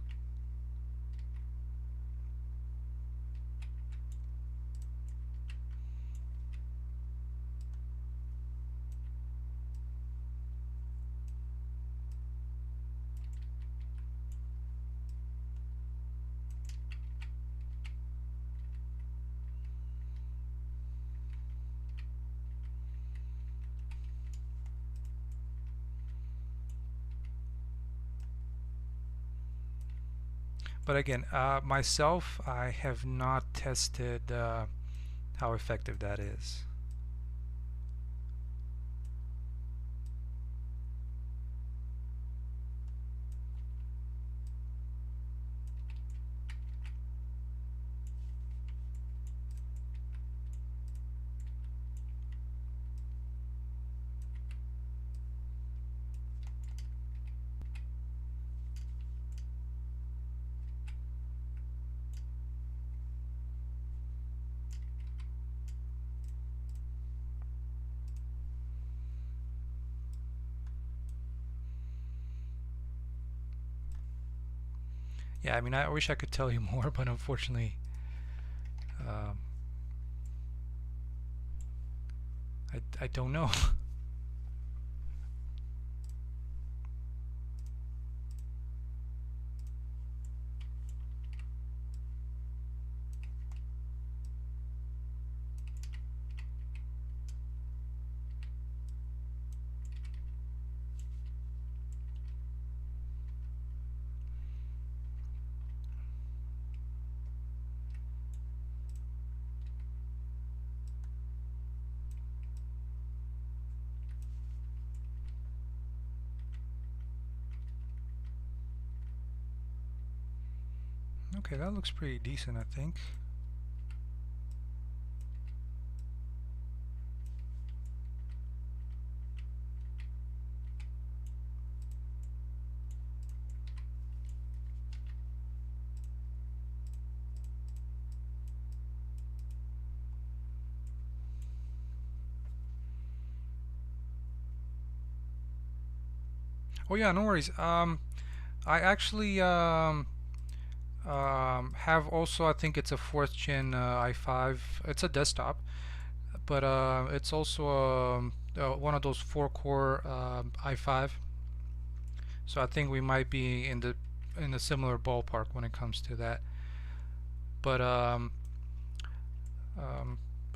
But again, myself, I have not tested how effective that is. Yeah, I mean, I wish I could tell you more, but unfortunately, um, I don't know. Okay, that looks pretty decent, I think. Oh yeah, no worries. I actually have also, I think it's a fourth gen i5. It's a desktop, but it's also one of those 4-core i5. So I think we might be in a similar ballpark when it comes to that. But um,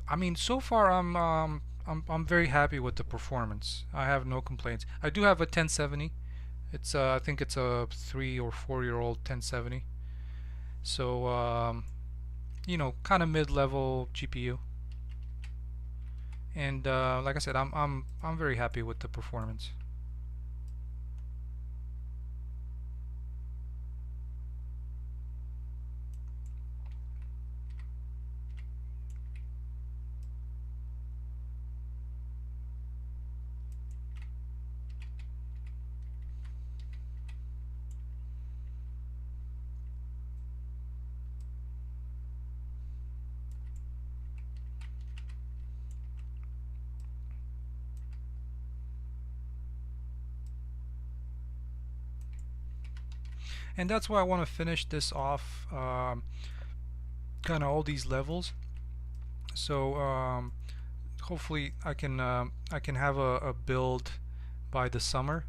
I mean, so far I'm very happy with the performance. I have no complaints. I do have a 1070. It's I think it's a 3 or 4 year old 1070. So kind of mid-level GPU. And like I said, I'm very happy with the performance. and that's why I want to finish this off, kind of all these levels. So hopefully I can have a build by the summer,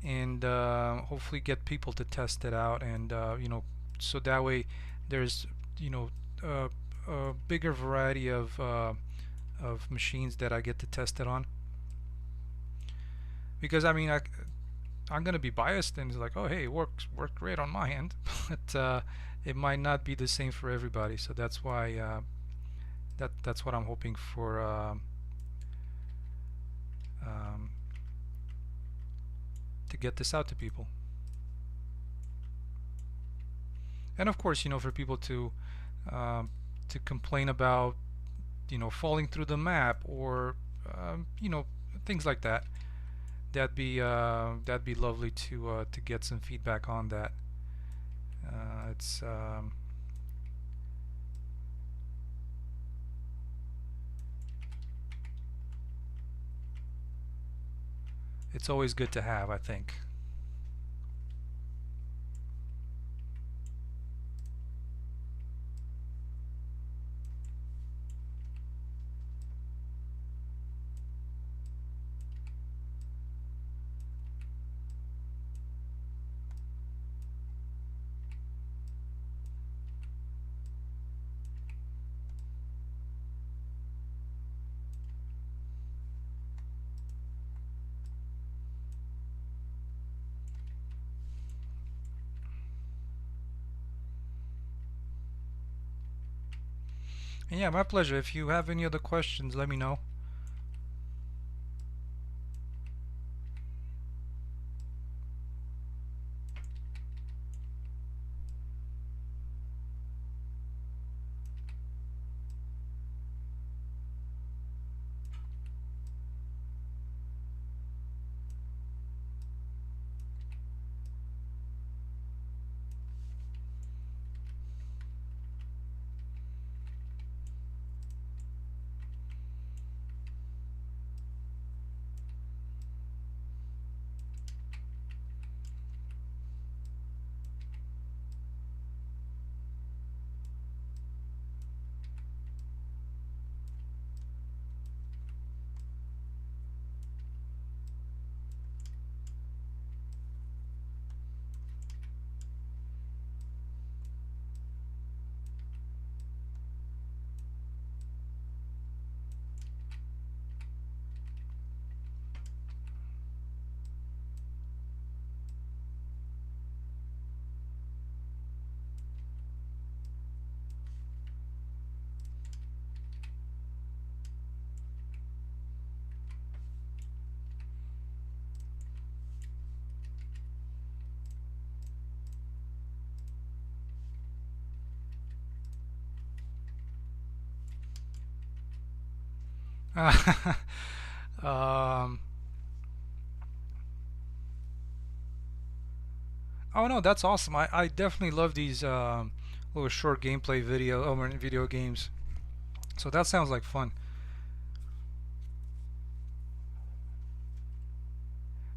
and hopefully get people to test it out, and so that way there's you know a bigger variety of machines that I get to test it on. Because I mean I'm gonna be biased and it's like, oh hey, it worked great on my end, but it might not be the same for everybody. So that's why that's what I'm hoping for. Um, to get this out to people, and of course, for people um, to complain about falling through the map, or things like that. That'd be lovely to get some feedback on that. It's it's always good to have, I think. And yeah, my pleasure. If you have any other questions, let me know. um, oh no, that's awesome. I definitely love these little short gameplay video games. So that sounds like fun.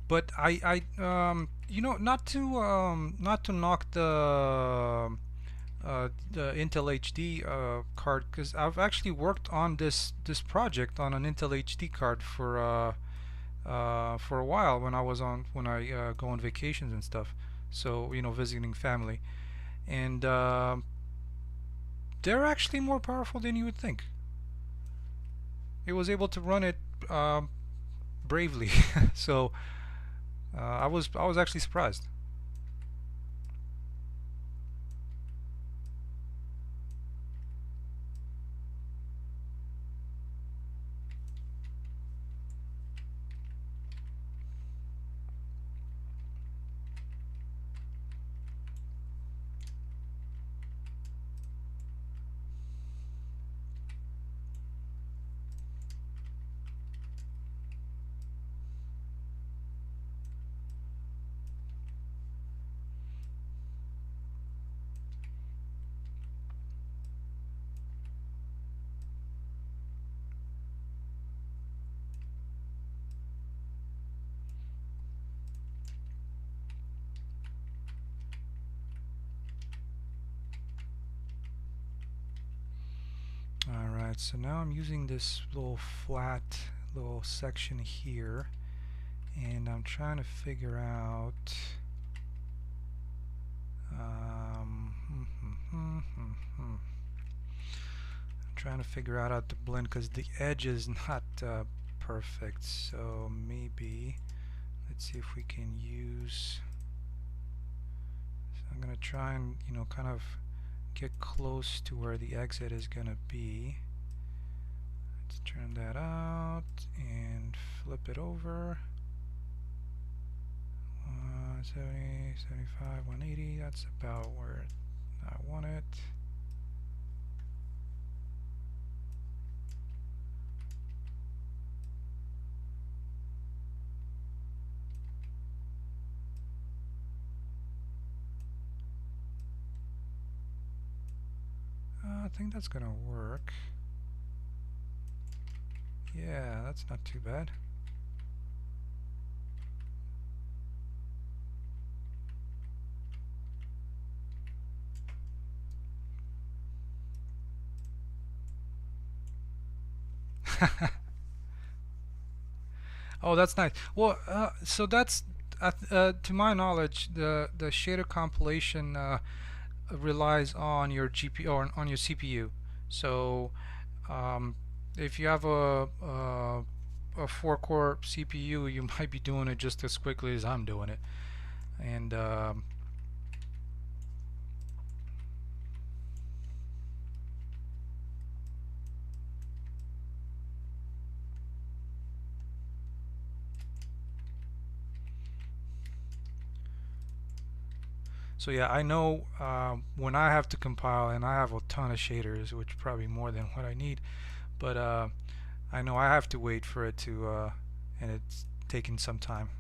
But not to knock the Intel HD card, because I've actually worked on this project on an Intel HD card for a while when I go on vacations and stuff. So visiting family, and they're actually more powerful than you would think. It was able to run it bravely, so I was actually surprised. Alright, so now I'm using this little flat little section here, and I'm trying to figure out I'm trying to figure out how to blend because the edge is not perfect. So maybe let's see if we can use. So I'm gonna try and kind of get close to where the exit is gonna be. Let's turn that out and flip it over. 170, 75, 180. That's about where I want it. I think that's gonna work. Yeah, that's not too bad. Oh, that's nice. Well, so that's to my knowledge, the shader compilation relies on your GPU or on your CPU. So um, if you have a 4-core CPU, you might be doing it just as quickly as I'm doing it. And so yeah, I know when I have to compile, and I have a ton of shaders, which probably more than what I need, but I know I have to wait for it to, and it's taking some time.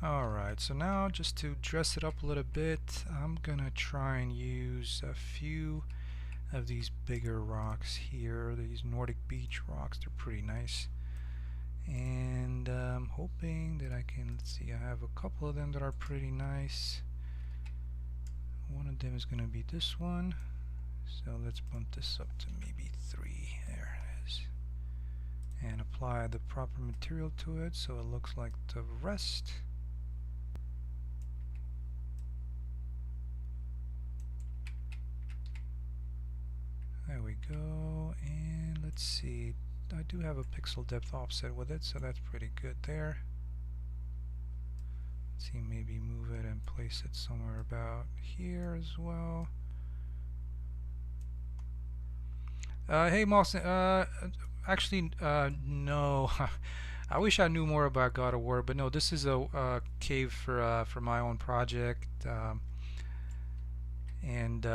Alright, so now just to dress it up a little bit, I'm gonna try and use a few of these bigger rocks here, these Nordic beach rocks. They're pretty nice, and I'm hoping that I can, let's see, I have a couple of them that are pretty nice. One of them is gonna be this one, so let's bump this up to maybe 3. There it is, and apply the proper material to it so it looks like the rest. There we go, and let's see, I do have a pixel depth offset with it, so that's pretty good there. Let's see, maybe move it and place it somewhere about here as well. Hey Mawson, actually, no. I wish I knew more about God of War, but no, this is a cave for my own project, and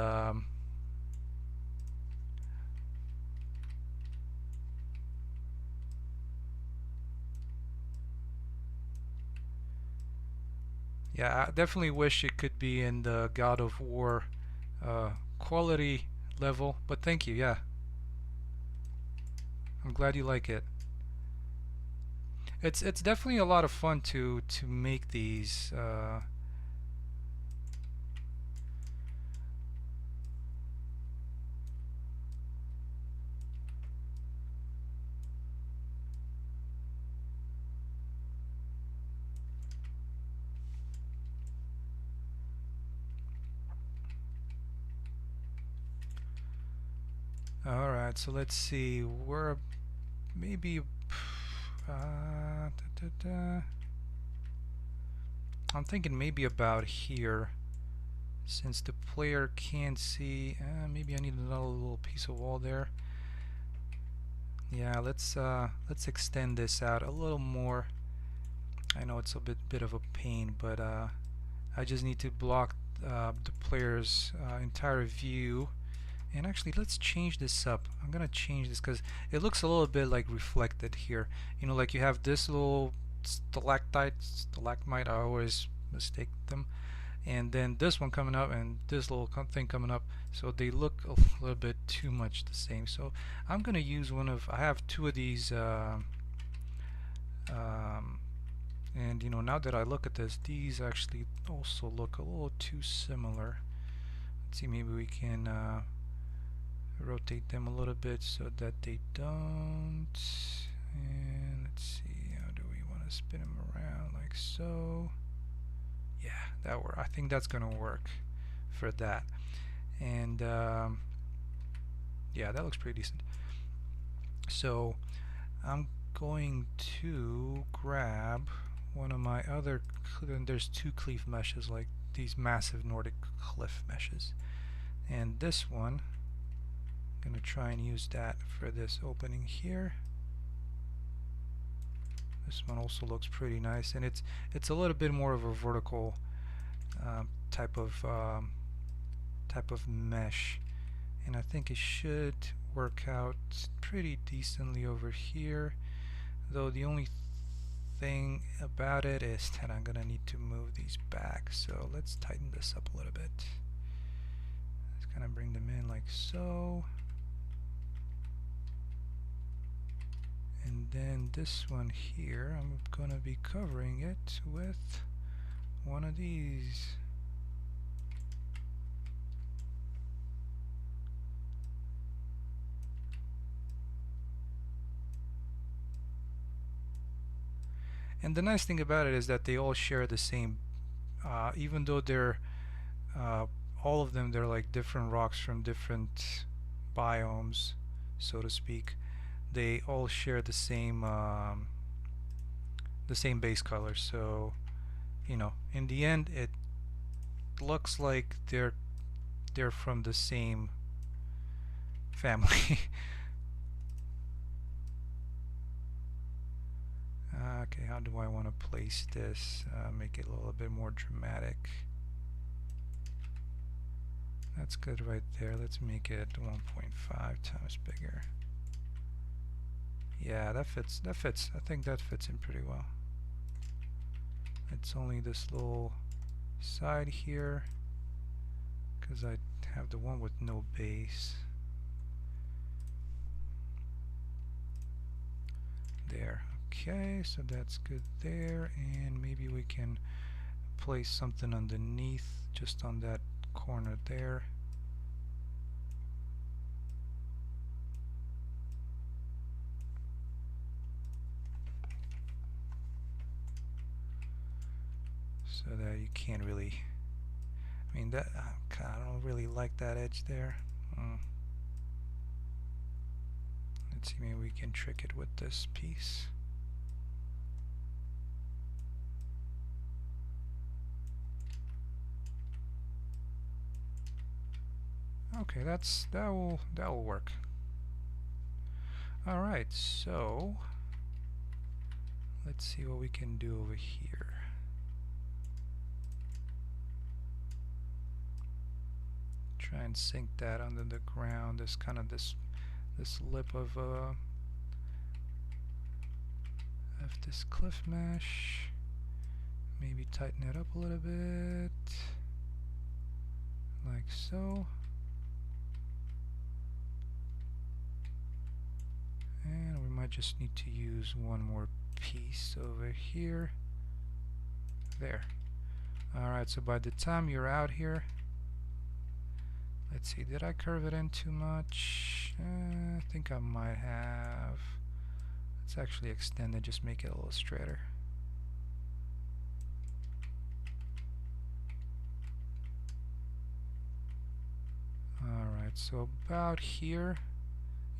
yeah, I definitely wish it could be in the God of War quality level, but thank you, yeah. I'm glad you like it. It's definitely a lot of fun to make these. Alright, so let's see, we're maybe I'm thinking maybe about here, since the player can't see. Maybe I need another little piece of wall there. Yeah, let's extend this out a little more. I know it's a bit of a pain, but I just need to block the player's entire view. And actually, let's change this up. I'm gonna change this because it looks a little bit like reflected here. You know, like you have this little stalagmite, I always mistake them, and then this one coming up and this little thing coming up, so they look a little bit too much the same. So I'm gonna use I have two of these, and you know, now that I look at this, these actually also look a little too similar. Let's see, maybe we can rotate them a little bit so that they don't. And let's see, how do we want to spin them around, like so? Yeah, that work. I think that's gonna work for that. And yeah, that looks pretty decent. So I'm going to grab one of my other, there's two cleave meshes, like these massive Nordic cliff meshes, and this one I'm gonna try and use that for this opening here. This one also looks pretty nice, and it's a little bit more of a vertical type of mesh, and I think it should work out pretty decently over here. Though the only thing about it is that I'm gonna need to move these back. So let's tighten this up a little bit. Let's kind of bring them in like so. And then this one here, I'm gonna be covering it with one of these. And the nice thing about it is that they all share the same, even though they're all of them, they're like different rocks from different biomes, so to speak. They all share the same base color. So, you know, in the end, it looks like they're from the same family. Okay, how do I want to place this? Make it a little bit more dramatic. That's good right there. Let's make it 1.5 times bigger. Yeah, that fits. That fits. I think that fits in pretty well. It's only this little side here, because I have the one with no base. There. Okay, so that's good there, and maybe we can place something underneath, just on that corner there. So that you can't really, I mean, that I don't really like that edge there. Let's see, maybe we can trick it with this piece. Okay, that will work. All right, so let's see what we can do over here. Try and sink that under the ground. There's kind of this lip of this cliff mesh. Maybe tighten it up a little bit, like so. And we might just need to use one more piece over here. There. Alright, so by the time you're out here, let's see, did I curve it in too much? I think I might have. Let's actually extend it, just make it a little straighter. Alright, so about here,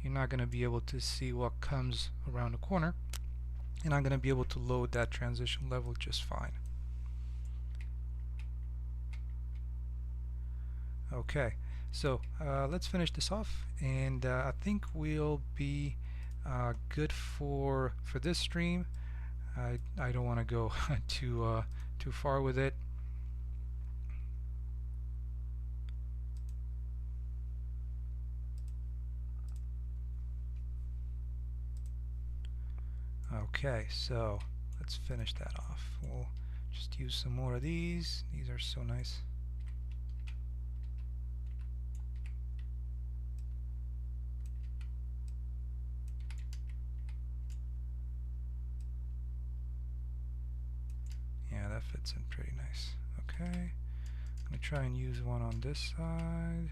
you're not going to be able to see what comes around the corner, and I'm going to be able to load that transition level just fine. Okay, so let's finish this off, and I think we'll be good for this stream. I don't want to go too far with it. Okay, so let's finish that off. We'll just use some more of these. These are so nice. Yeah, that fits in pretty nice. Okay, I'm gonna try and use one on this side.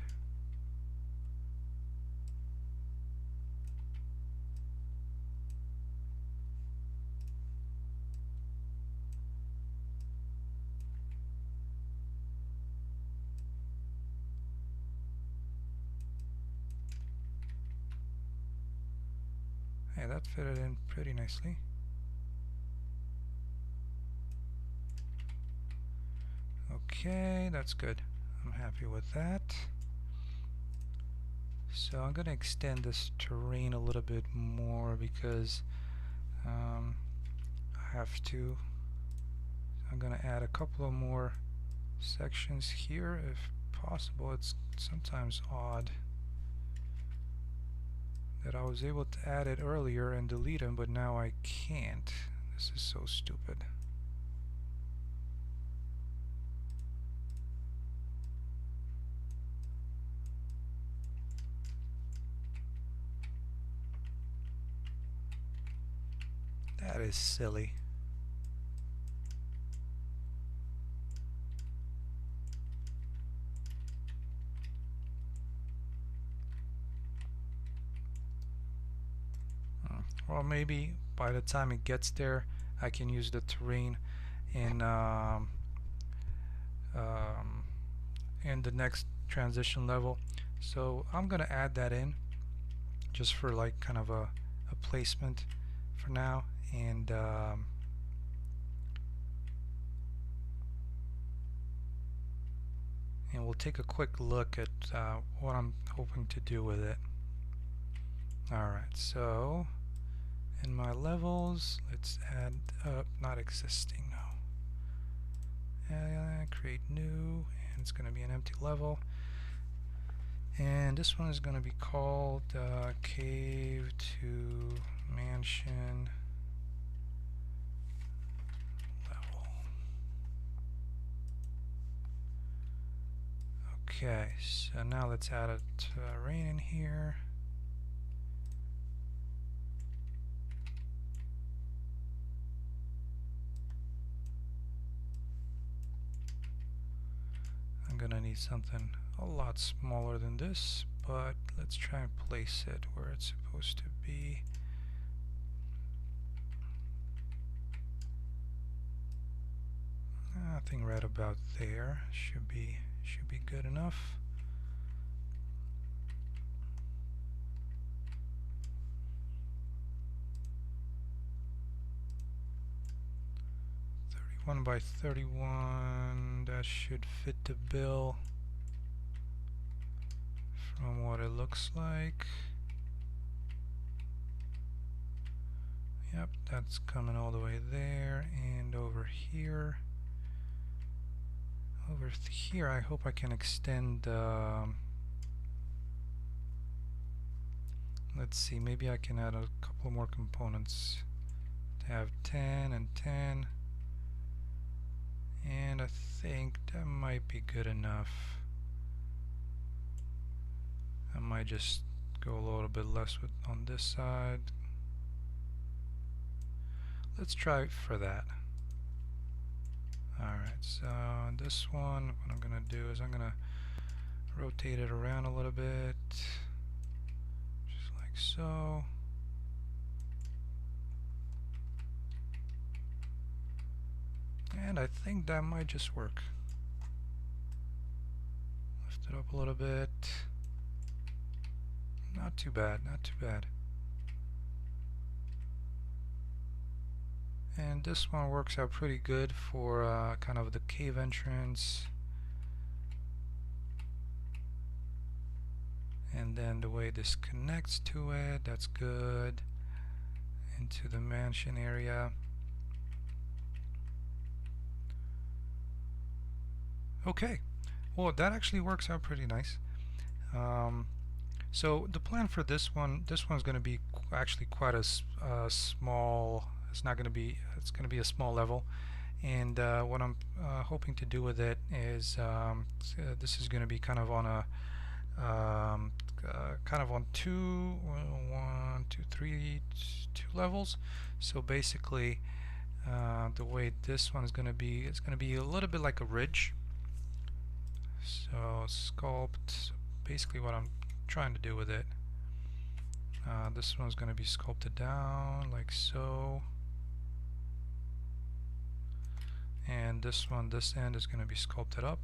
Hey, that fitted in pretty nicely. Okay, that's good. I'm happy with that. So I'm going to extend this terrain a little bit more because I have to. I'm going to add a couple of more sections here if possible. It's sometimes odd that I was able to add it earlier and delete them, but now I can't. This is so stupid. That is silly. Well, maybe by the time it gets there, I can use the terrain in the next transition level. So I'm gonna add that in just for like kind of a placement for now, and we'll take a quick look at what I'm hoping to do with it. Alright, so in my levels, let's add not existing now. Create new, and it's going to be an empty level. And this one is going to be called Cave to Mansion Level. Okay, so now let's add a terrain in here. I'm gonna need something a lot smaller than this, but let's try and place it where it's supposed to be. I think right about there should be good enough. One by 31, that should fit the bill from what it looks like. Yep, that's coming all the way there, and over here. Over here, I hope I can extend. Let's see, maybe I can add a couple more components to have 10 and 10. And I think that might be good enough. I might just go a little bit less on this side. Let's try for that. Alright, so on this one, what I'm going to do is I'm going to rotate it around a little bit, just like so. And I think that might just work. Lift it up a little bit. Not too bad, not too bad. And this one works out pretty good for kind of the cave entrance. And then the way this connects to it, that's good. Into the mansion area. Okay, well that actually works out pretty nice. So the plan for this one's going to be actually quite a small it's not going to be, it's going to be a small level. And what I'm hoping to do with it is this is going to be kind of on a kind of on two levels. So basically, the way this one is going to be, it's going to be a little bit like a ridge. So sculpt, basically what I'm trying to do with it. This one's going to be sculpted down like so. And this one, this end is going to be sculpted up.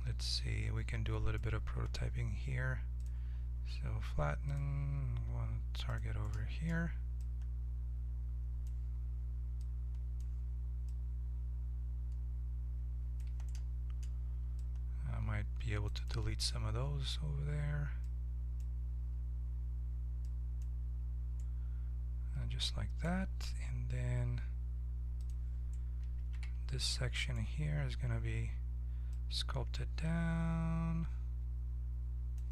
Let's see, we can do a little bit of prototyping here. So flatten, one target over here. I might be able to delete some of those over there. Just like that, and then this section here is going to be sculpted down.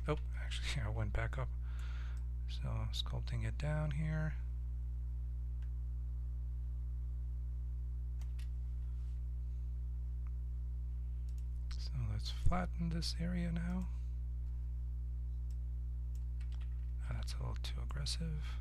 Oh, actually I went back up. So sculpting it down here. So let's flatten this area now. Oh, that's a little too aggressive.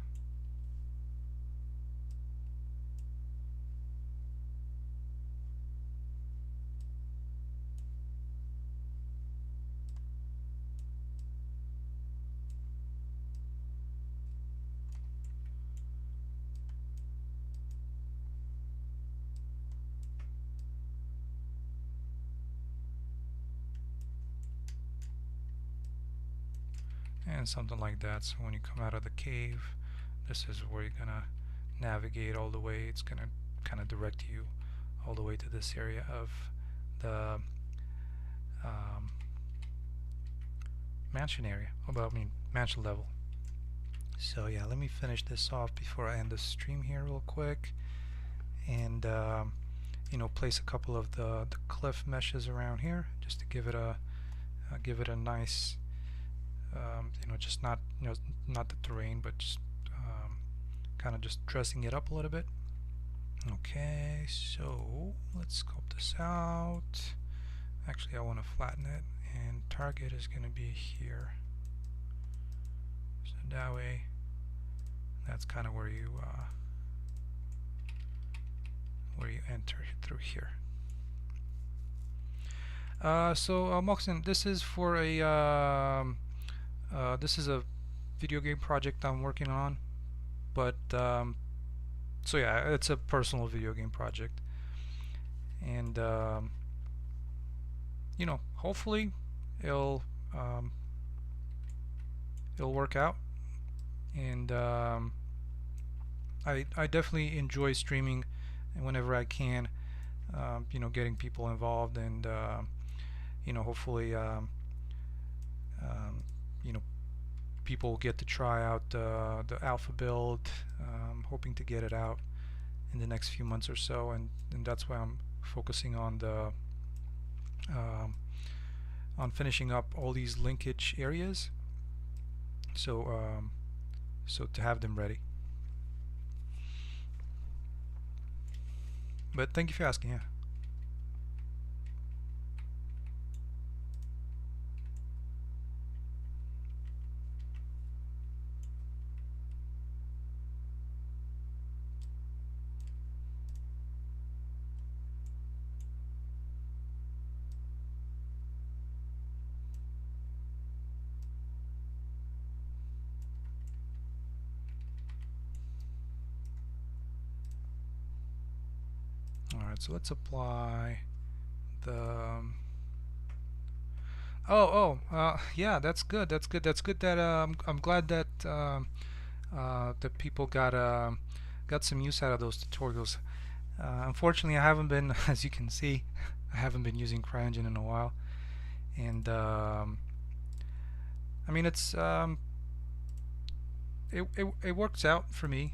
And something like that. So when you come out of the cave, this is where you're gonna navigate all the way. It's gonna kind of direct you all the way to this area of the mansion area. I mean mansion level. So yeah, let me finish this off before I end the stream here real quick, and you know, place a couple of the cliff meshes around here just to give it a nice you know, just not, you know, not the terrain, but just kind of just dressing it up a little bit. Okay, so let's sculpt this out. Actually, I want to flatten it, and target is going to be here. So that way, that's kind of where you enter through here. So Moxon, this is for a this is a video game project I'm working on, but so yeah, it's a personal video game project, and you know, hopefully it'll work out, and I definitely enjoy streaming, and whenever I can, you know, getting people involved, and you know, hopefully you know, people get to try out the alpha build. Hoping to get it out in the next few months or so, and that's why I'm focusing on the on finishing up all these linkage areas, so so to have them ready. But thank you for asking. Yeah. Alright, so let's apply the yeah, that's good. That's good. That's good that I'm glad that that people got some use out of those tutorials. Unfortunately, I haven't been, as you can see, I haven't been using CryEngine in a while, and I mean, it's it works out for me.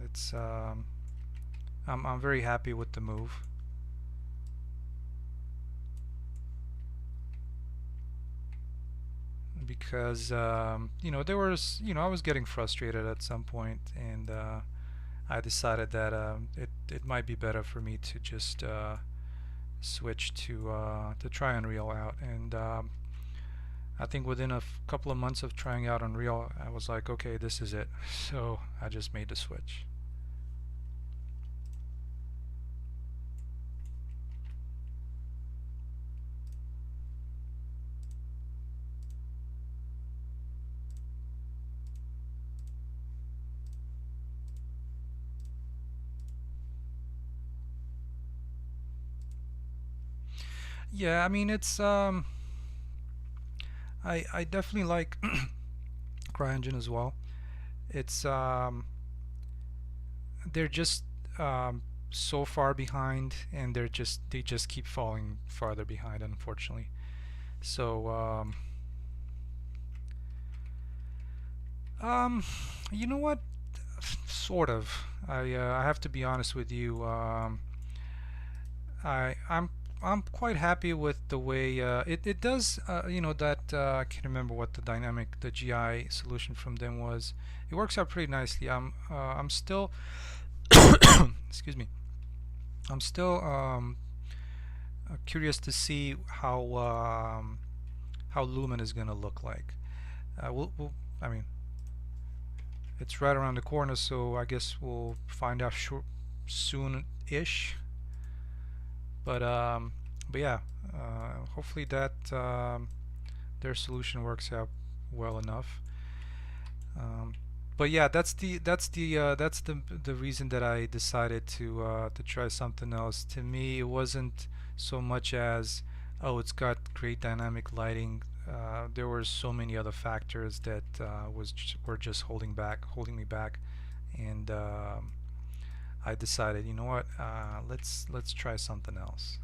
It's I'm very happy with the move. because there was I was getting frustrated at some point, and I decided that it might be better for me to just switch to try Unreal out. And I think within a couple of months of trying out Unreal, I was like, okay, this is it. So I just made the switch. Yeah, I mean it's I definitely like CryEngine as well. It's they're just um, so far behind, and they just keep falling farther behind, unfortunately. So um, you know what? Sort of. I have to be honest with you. I'm quite happy with the way it does. That I can't remember what the GI solution from them was. It works out pretty nicely. I'm still excuse me. I'm still curious to see how Lumen is gonna look like. I mean, it's right around the corner, so I guess we'll find out soon-ish. But yeah, hopefully that their solution works out well enough. Um, but yeah, that's the reason that I decided to try something else. To me, it wasn't so much as, oh, it's got great dynamic lighting. There were so many other factors that were just holding me back, and I decided, you know what, let's try something else.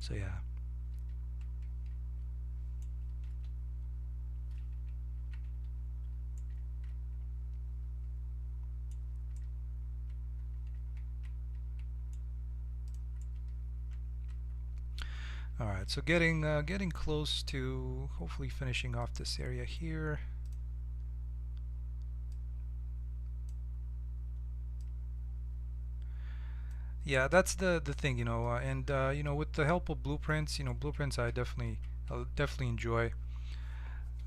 So yeah. All right, so getting close to hopefully finishing off this area here. Yeah, that's the thing, and with the help of blueprints, blueprints I definitely enjoy.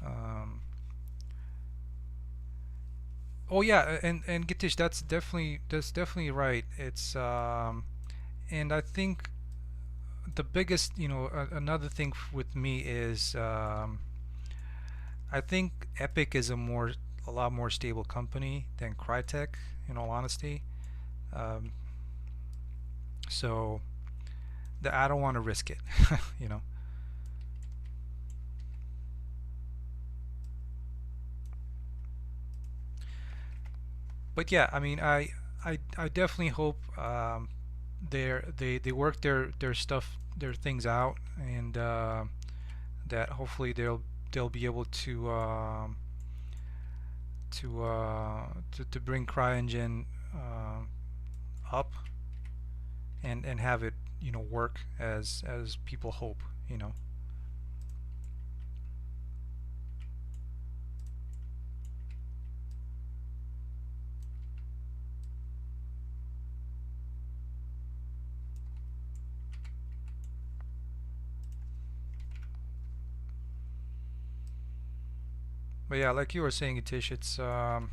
Um, oh yeah, and Gitish, that's definitely right. It's and I think the biggest, another thing with me is I think Epic is a lot more stable company than Crytek, in all honesty. Um, so I don't want to risk it, you know. But yeah, I mean, I definitely hope they work their things out, and that hopefully they'll be able to bring CryEngine up, and have it work as people hope, you know. But yeah, like you were saying, Itish, it's um,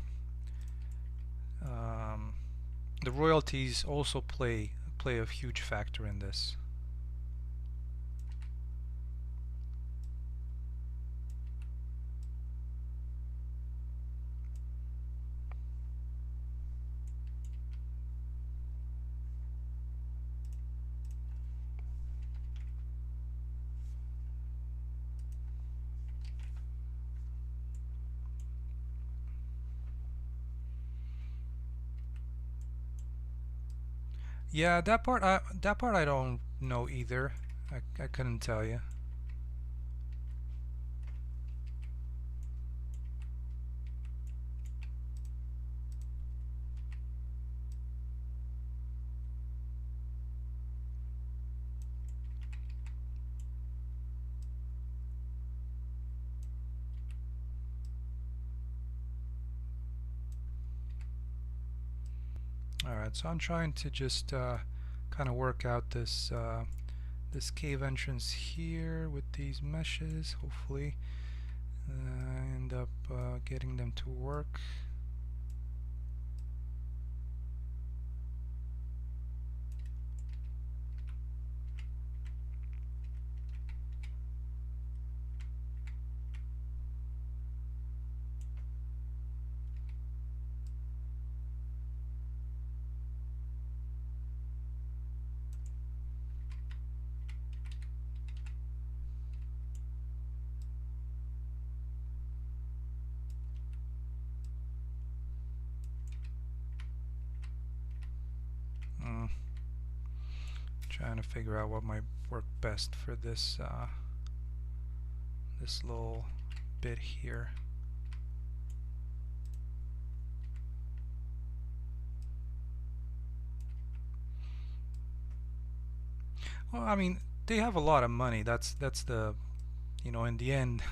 the royalties also play a huge factor in this. Yeah, that part I don't know either. I couldn't tell you. Alright, so I'm trying to just kind of work out this cave entrance here with these meshes. Hopefully I end up getting them to work. Trying to figure out what might work best for this this little bit here. Well, I mean, they have a lot of money. That's the, you know, in the end,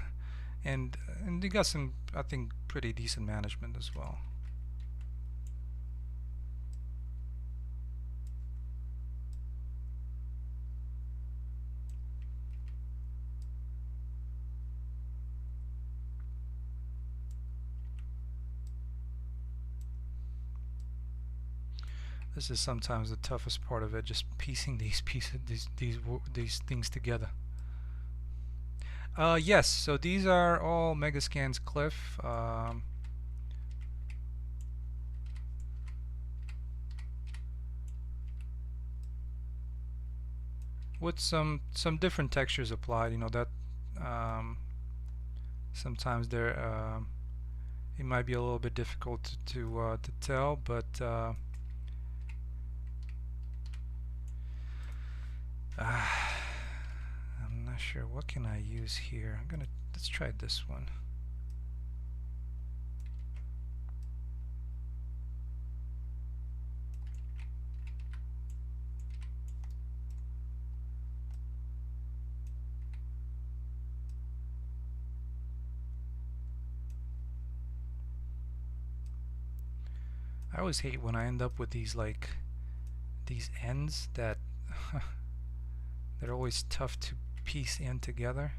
and they got some, I think, pretty decent management as well. This is sometimes the toughest part of it, just piecing these these things together. Yes, so these are all Megascans Cliff. With some different textures applied, you know, that sometimes there it might be a little bit difficult to tell, but I'm not sure what can I use here. Let's try this one. I always hate when I end up with these these ends that they're always tough to piece in together.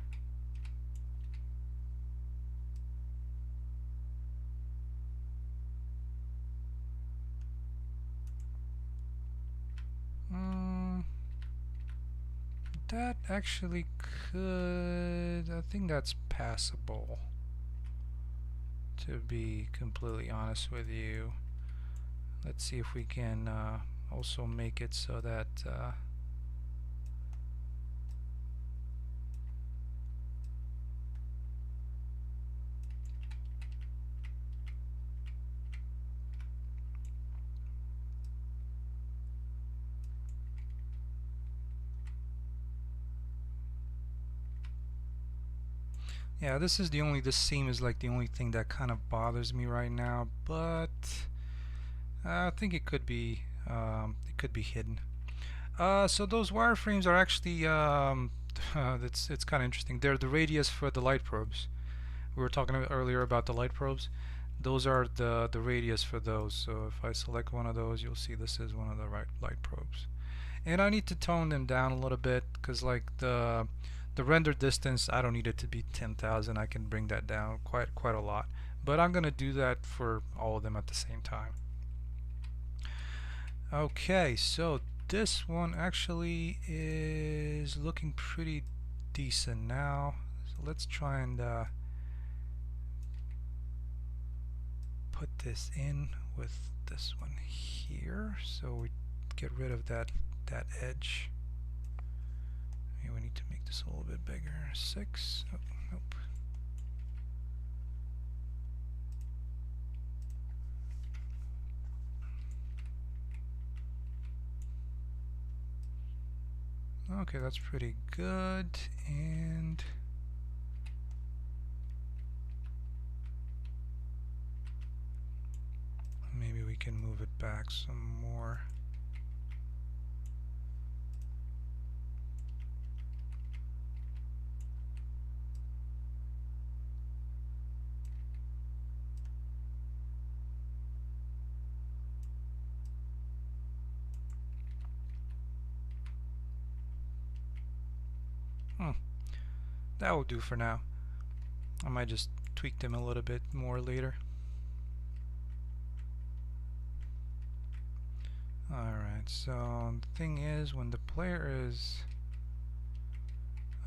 That actually could, I think that's passable, to be completely honest with you. Let's see if we can also make it so that yeah, this seam is like the only thing that kind of bothers me right now, but I think it could be hidden. So those wireframes are actually it's kind of interesting. They're the radius for the light probes. We were talking earlier about the light probes. Those are the radius for those. So if I select one of those, you'll see this is one of the light probes. And I need to tone them down a little bit because like the render distance, I don't need it to be 10,000. I can bring that down quite a lot. But I'm gonna do that for all of them at the same time. Okay, so this one actually is looking pretty decent now. So let's try and put this in with this one here, so we get rid of that edge. Maybe we need to make this a little bit bigger. 6. Oh, nope. Okay, that's pretty good. And maybe we can move it back some more. Hmm, that will do for now. I might just tweak them a little bit more later. Alright, so the thing is, when the player is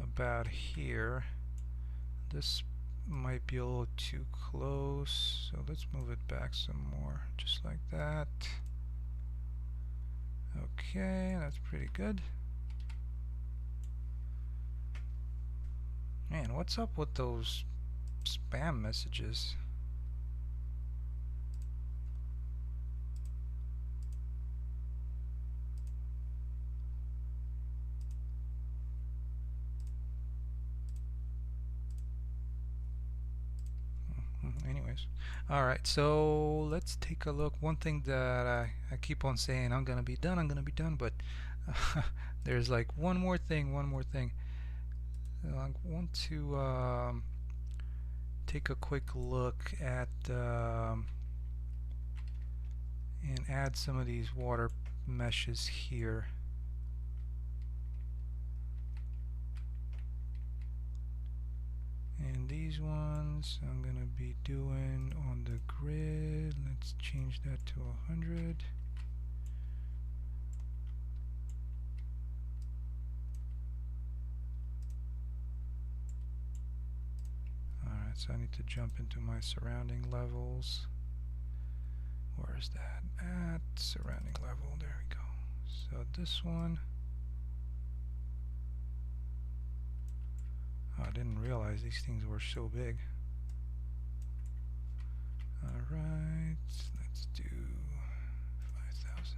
about here, this might be a little too close, so let's move it back some more, just like that. Okay, that's pretty good. Man, what's up with those spam messages? Anyways, alright, so let's take a look. One thing that I keep on saying, I'm gonna be done, but there's like one more thing. I want to take a quick look at and add some of these water meshes here. And these ones I'm gonna be doing on the grid. Let's change that to 100. Alright, so I need to jump into my surrounding levels. Where is that? At surrounding level. There we go. So this one. Oh, I didn't realize these things were so big. Alright, let's do 5,000.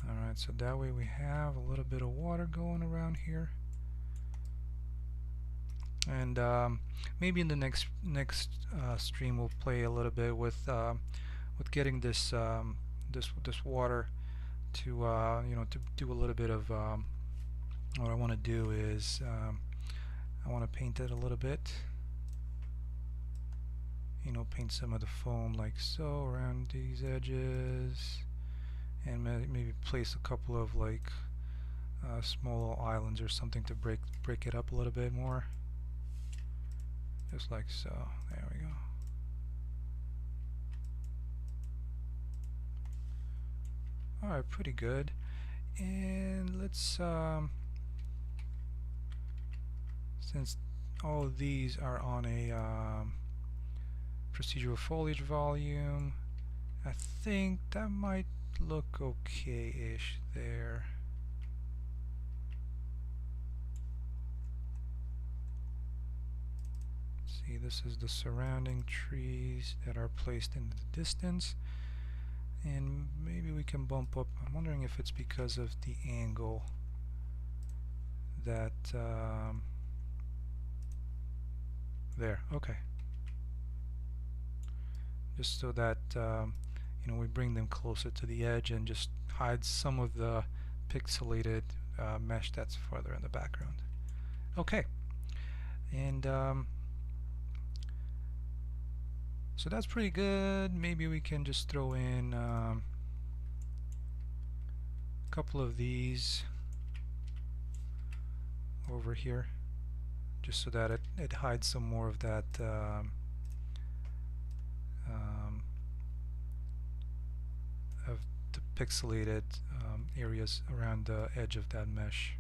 Alright, so that way we have a little bit of water going around here. And maybe in the next stream we'll play a little bit with getting this this water to you know, to do a little bit of what I want to do is I want to paint it a little bit. You know, paint some of the foam like so around these edges, and maybe place a couple of like small islands or something to break it up a little bit more, just like so. There we go. Alright, pretty good. And let's since all of these are on a procedural foliage volume, I think that might look okay-ish there. See, this is the surrounding trees that are placed in the distance, and maybe we can bump up. I'm wondering if it's because of the angle that there. Okay, just so that you know, we bring them closer to the edge and just hide some of the pixelated mesh that's further in the background. Okay, and so that's pretty good. Maybe we can just throw in a couple of these over here, just so that it hides some more of that of the pixelated areas around the edge of that mesh.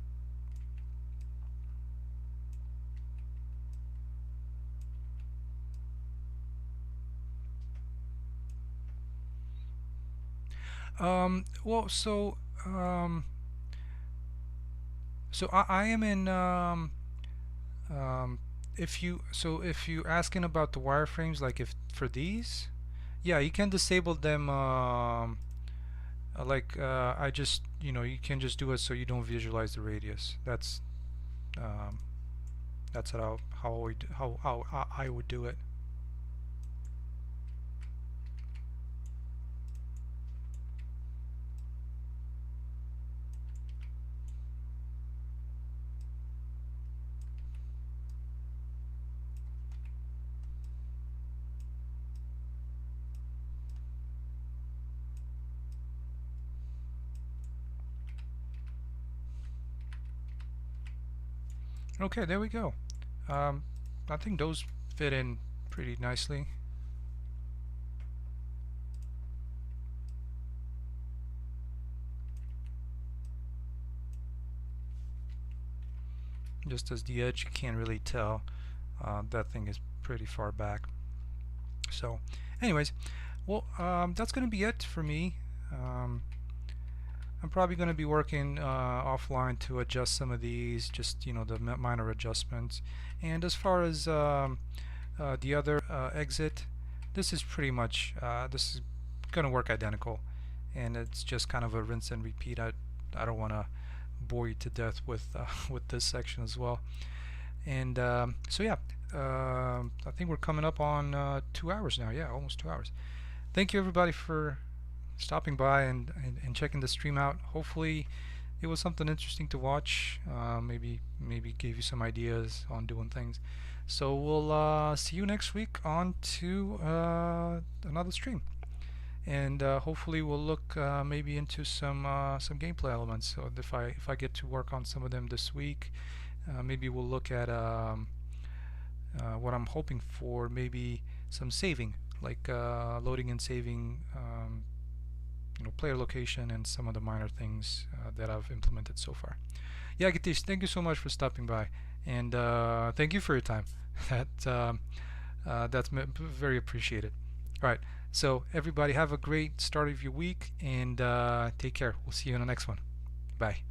Well, so I am in if you're asking about the wireframes, like if for these, yeah, you can disable them. I just, you know, you can just do it so you don't visualize the radius. Um, that's how I would do it. Okay, there we go. Um, I think those fit in pretty nicely. Just as the edge, you can't really tell. That thing is pretty far back. So, anyways, well, that's gonna be it for me. Um, I'm probably going to be working offline to adjust some of these, just the minor adjustments. And as far as the other exit, this is pretty much this is going to work identical, and it's just kind of a rinse and repeat. I don't want to bore you to death with with this section as well. And so yeah, I think we're coming up on 2 hours now. Yeah, almost 2 hours. Thank you everybody for stopping by and checking the stream out. Hopefully it was something interesting to watch. Maybe gave you some ideas on doing things. So we'll see you next week on to another stream, and hopefully we'll look maybe into some gameplay elements. So if I get to work on some of them this week, maybe we'll look at what I'm hoping for. Maybe some saving, like loading and saving. Player location and some of the minor things that I've implemented so far. Yeah, Gatish, thank you so much for stopping by, and thank you for your time. That's very appreciated. All right, so everybody have a great start of your week, and take care. We'll see you in the next one. Bye.